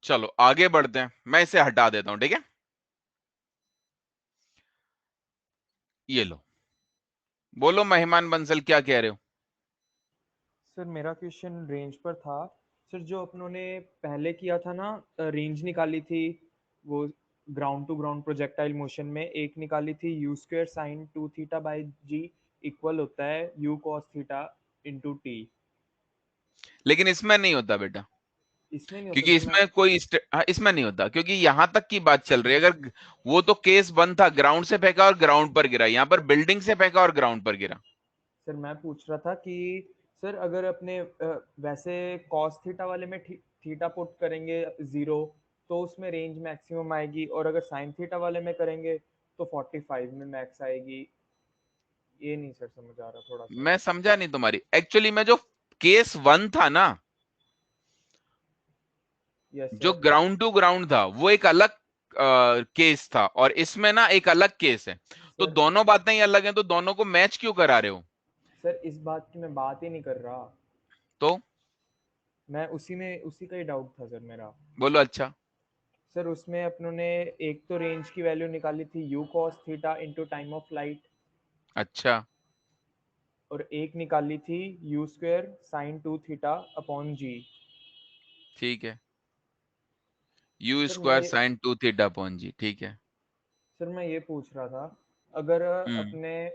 चलो आगे बढ़ते हैं, मैं इसे हटा देता हूं, ठीक है, ये लो। बोलो मेहमान बंसल क्या कह रहे हो। सर मेरा क्वेश्चन रेंज पर था। सर जो अपनों ने पहले किया था ना, रेंज निकाली थी वो ground to ground projectile motion में, एक निकाली थी you square sine 2 theta by G equal होता है U cos theta into T. लेकिन इसमें नहीं होता बेटा, इसमें नहीं होता क्योंकि सर। मैं इसमें कोई हाँ, इसमें नहीं होता, क्योंकि यहां तक की बात चल रही है। अगर वो तो केस वन था, ग्राउंड से फेंका और ग्राउंड पर गिरा, यहाँ पर बिल्डिंग से फेंका और ग्राउंड पर गिरा। सर मैं पूछ रहा था कि सर अगर अपने वैसे कॉस थीटा वाले में थीटा पुट करेंगे जीरो तो उसमें रेंज मैक्सिमम आएगी, और अगर साइन थीटा वाले में करेंगे तो 45 में मैक्स आएगी। ये नहीं सर समझ आ रहा थोड़ा सा। मैं समझा नहीं तुम्हारी, एक्चुअली में जो केस वन था ना, यस जो सर। ग्राउंड टू ग्राउंड था, वो एक अलग केस था, और इसमें ना एक अलग केस है। तो सर दोनों बातें ही अलग हैं, तो दोनों को मैच क्यों करा रहे हो। सर इस बात की मैं बात ही नहीं कर रहा। तो मैं उसी का ही डाउट था सर मेरा। बोलो अच्छा। सर उसमें अपनों ने एक तो रेंज की वैल्यू निकाली थी u cos theta into time of flight, अच्छा और एक निकाली थी you square sine 2 theta upon g. ठीक है, u sir square sine 2 theta upon g, ठीक है। मैं ये पूछ रहा था, अगर हम्म। अपने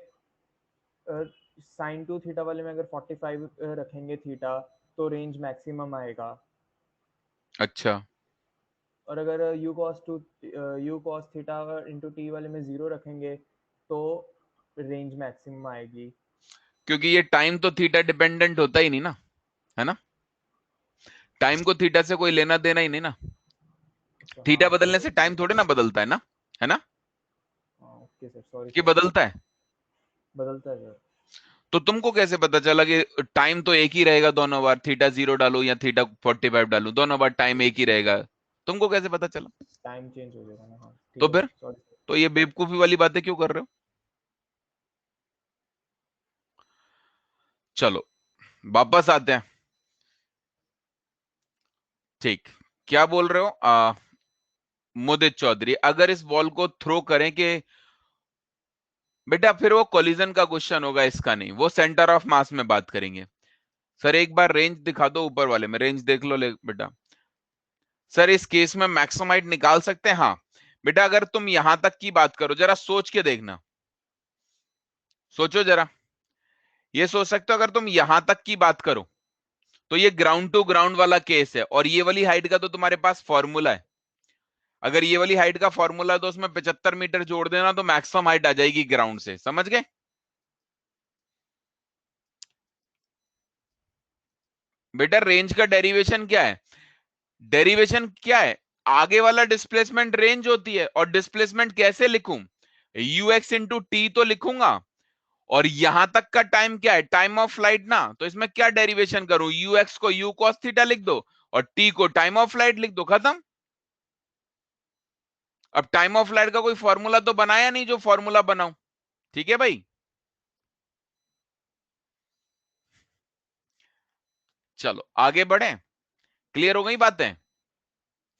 साइन 2 थीटा वाले में अगर 45 रखेंगे थीटा तो रेंज मैक्सिमम आएगा, अच्छा, और अगर you cos theta into T वाले में जीरो रखेंगे तो रेंज मैक्सिमम आएगी। क्योंकि ये टाइम तो थीटा डिपेंडेंट होता ही नहीं ना, है ना, टाइम को थीटा से कोई लेना देना ही नहीं ना। अच्छा थीटा हाँ बदलने सर। से टाइम थोड़े ना बदलता है ना, है ना, हाँ ओके सर, सॉरी कि सर। बदलता है। बदलता है सर। तो तुमको कैसे पता चला कि टाइम तो एक ही रहेगा दोनों बार, थीटा 0 डालो या थीटा 45 डालो, दोनों बार टाइम एक ही रहेगा, तुमको कैसे पता चला। टाइम चेंज हो जाएगा ना, हाँ ठीक तो है सर, फिर, सॉरी सर। तो ये बेवकूफी वाली बातें क्यों कर रहे हो। चलो वापस आते हैं। ठीक, क्या बोल रहे हो मुदित चौधरी, अगर इस बॉल को थ्रो करें कि, बेटा फिर वो कोलिजन का क्वेश्चन होगा, इसका नहीं, वो सेंटर ऑफ मास में बात करेंगे। सर एक बार रेंज दिखा दो, ऊपर वाले में रेंज देख लो ले बेटा। सर इस केस में मैक्सिमम हाइट निकाल सकते हैं, हाँ बेटा। अगर तुम यहां तक की बात करो, जरा सोच के देखना, सोचो जरा, ये सोच सकते हो अगर तुम यहां तक की बात करो तो ये ग्राउंड टू ग्राउंड वाला केस है, और ये वाली हाइट का तो तुम्हारे पास फॉर्मूला है। अगर ये वाली हाइट का फॉर्मूला है तो उसमें 75 मीटर जोड़ देना तो मैक्सिमम हाइट आ जाएगी ग्राउंड से, समझ गए। बेटा रेंज का डेरिवेशन क्या है, डेरिवेशन क्या है, आगे वाला डिस्प्लेसमेंट रेंज होती है, और डिस्प्लेसमेंट कैसे लिखूं, यूएक्स इंटू टी तो लिखूंगा, और यहां तक का टाइम क्या है, टाइम ऑफ फ्लाइट ना, तो इसमें क्या डेरिवेशन करूं, यूएक्स को यू कॉस थीटा लिख दो और टी को टाइम ऑफ फ्लाइट लिख दो, खत्म। अब टाइम ऑफ फ्लाइट का कोई फॉर्मूला तो बनाया नहीं जो फॉर्मूला बनाऊं, ठीक है भाई। चलो आगे बढ़े, क्लियर हो गई बातें,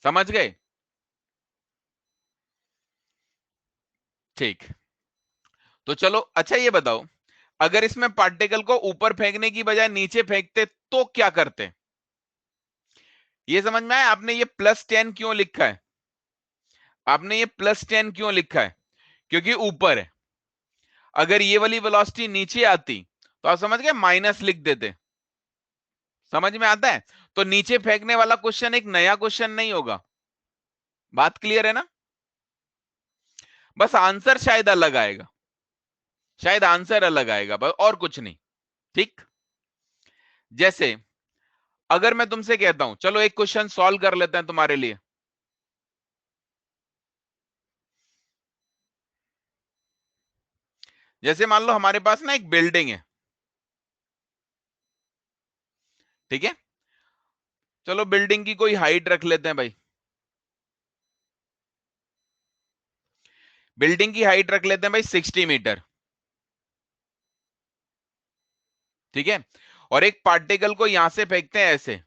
समझ गए। ठीक, तो चलो अच्छा ये बताओ, अगर इसमें पार्टिकल को ऊपर फेंकने की बजाय नीचे फेंकते तो क्या करते। ये समझ में आया, आपने ये +10 क्यों लिखा है, आपने ये +10 क्यों लिखा है, क्योंकि ऊपर है। अगर ये वाली वेलोसिटी नीचे आती तो आप समझ गए, माइनस लिख देते, समझ में आता है। तो नीचे फेंकने वाला क्वेश्चन एक नया क्वेश्चन नहीं होगा, बात क्लियर है ना, बस आंसर शायद अलग आएगा। शायद आंसर अलग आएगा, बस और कुछ नहीं। ठीक, जैसे अगर मैं तुमसे कहता हूं चलो एक क्वेश्चन सॉल्व कर लेते हैं तुम्हारे लिए, जैसे मान लो हमारे पास ना एक बिल्डिंग है, ठीक है, चलो बिल्डिंग की कोई हाइट रख लेते हैं भाई, बिल्डिंग की हाइट रख लेते हैं भाई 60 मीटर, ठीक है, और एक पार्टिकल को यहां से फेंकते हैं ऐसे,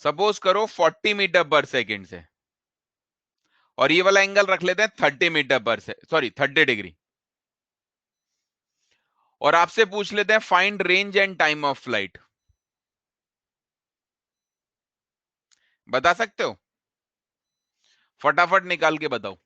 सपोज करो 40 मीटर पर सेकेंड से, और ये वाला एंगल रख लेते हैं 30 मीटर पर से, सॉरी 30 डिग्री, और आपसे पूछ लेते हैं find range and time of flight. बता सकते हो? फटाफट निकाल के बताओ।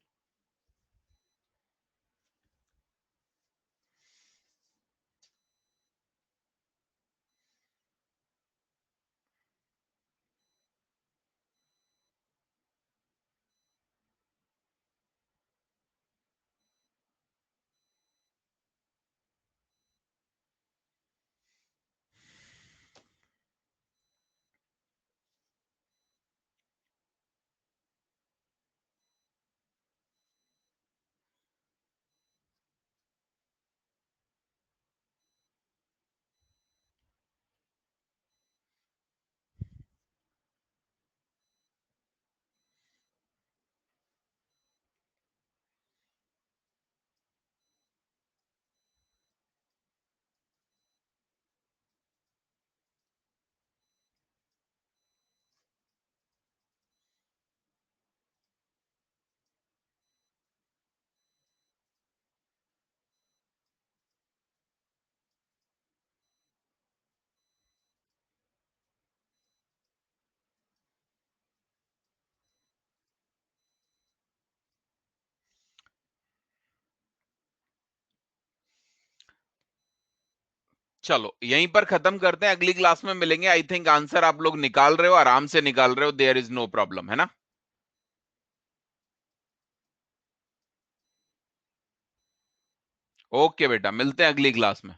चलो यहीं पर खत्म करते हैं, अगली क्लास में मिलेंगे। आई थिंक आंसर आप लोग निकाल रहे हो, आराम से निकाल रहे हो, देयर इज नो प्रॉब्लम, है ना? ओके बेटा, मिलते हैं अगली क्लास में।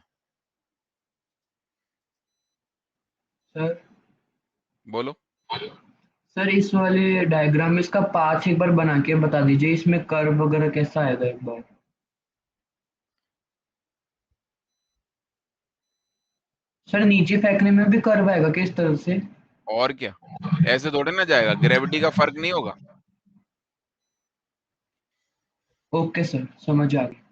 सर बोलो। सर इस वाले डायग्राम में इसका पाथ एक बार बना के बता दीजिए, इसमें कर्व वगैरह कैसा आएगा एक बार। सर नीचे फेंकने में भी कर्व आएगा किस तरह से? और क्या, ऐसे थोड़े ना जाएगा, ग्रेविटी का फर्क नहीं होगा। ओके सर, समझ आ गई।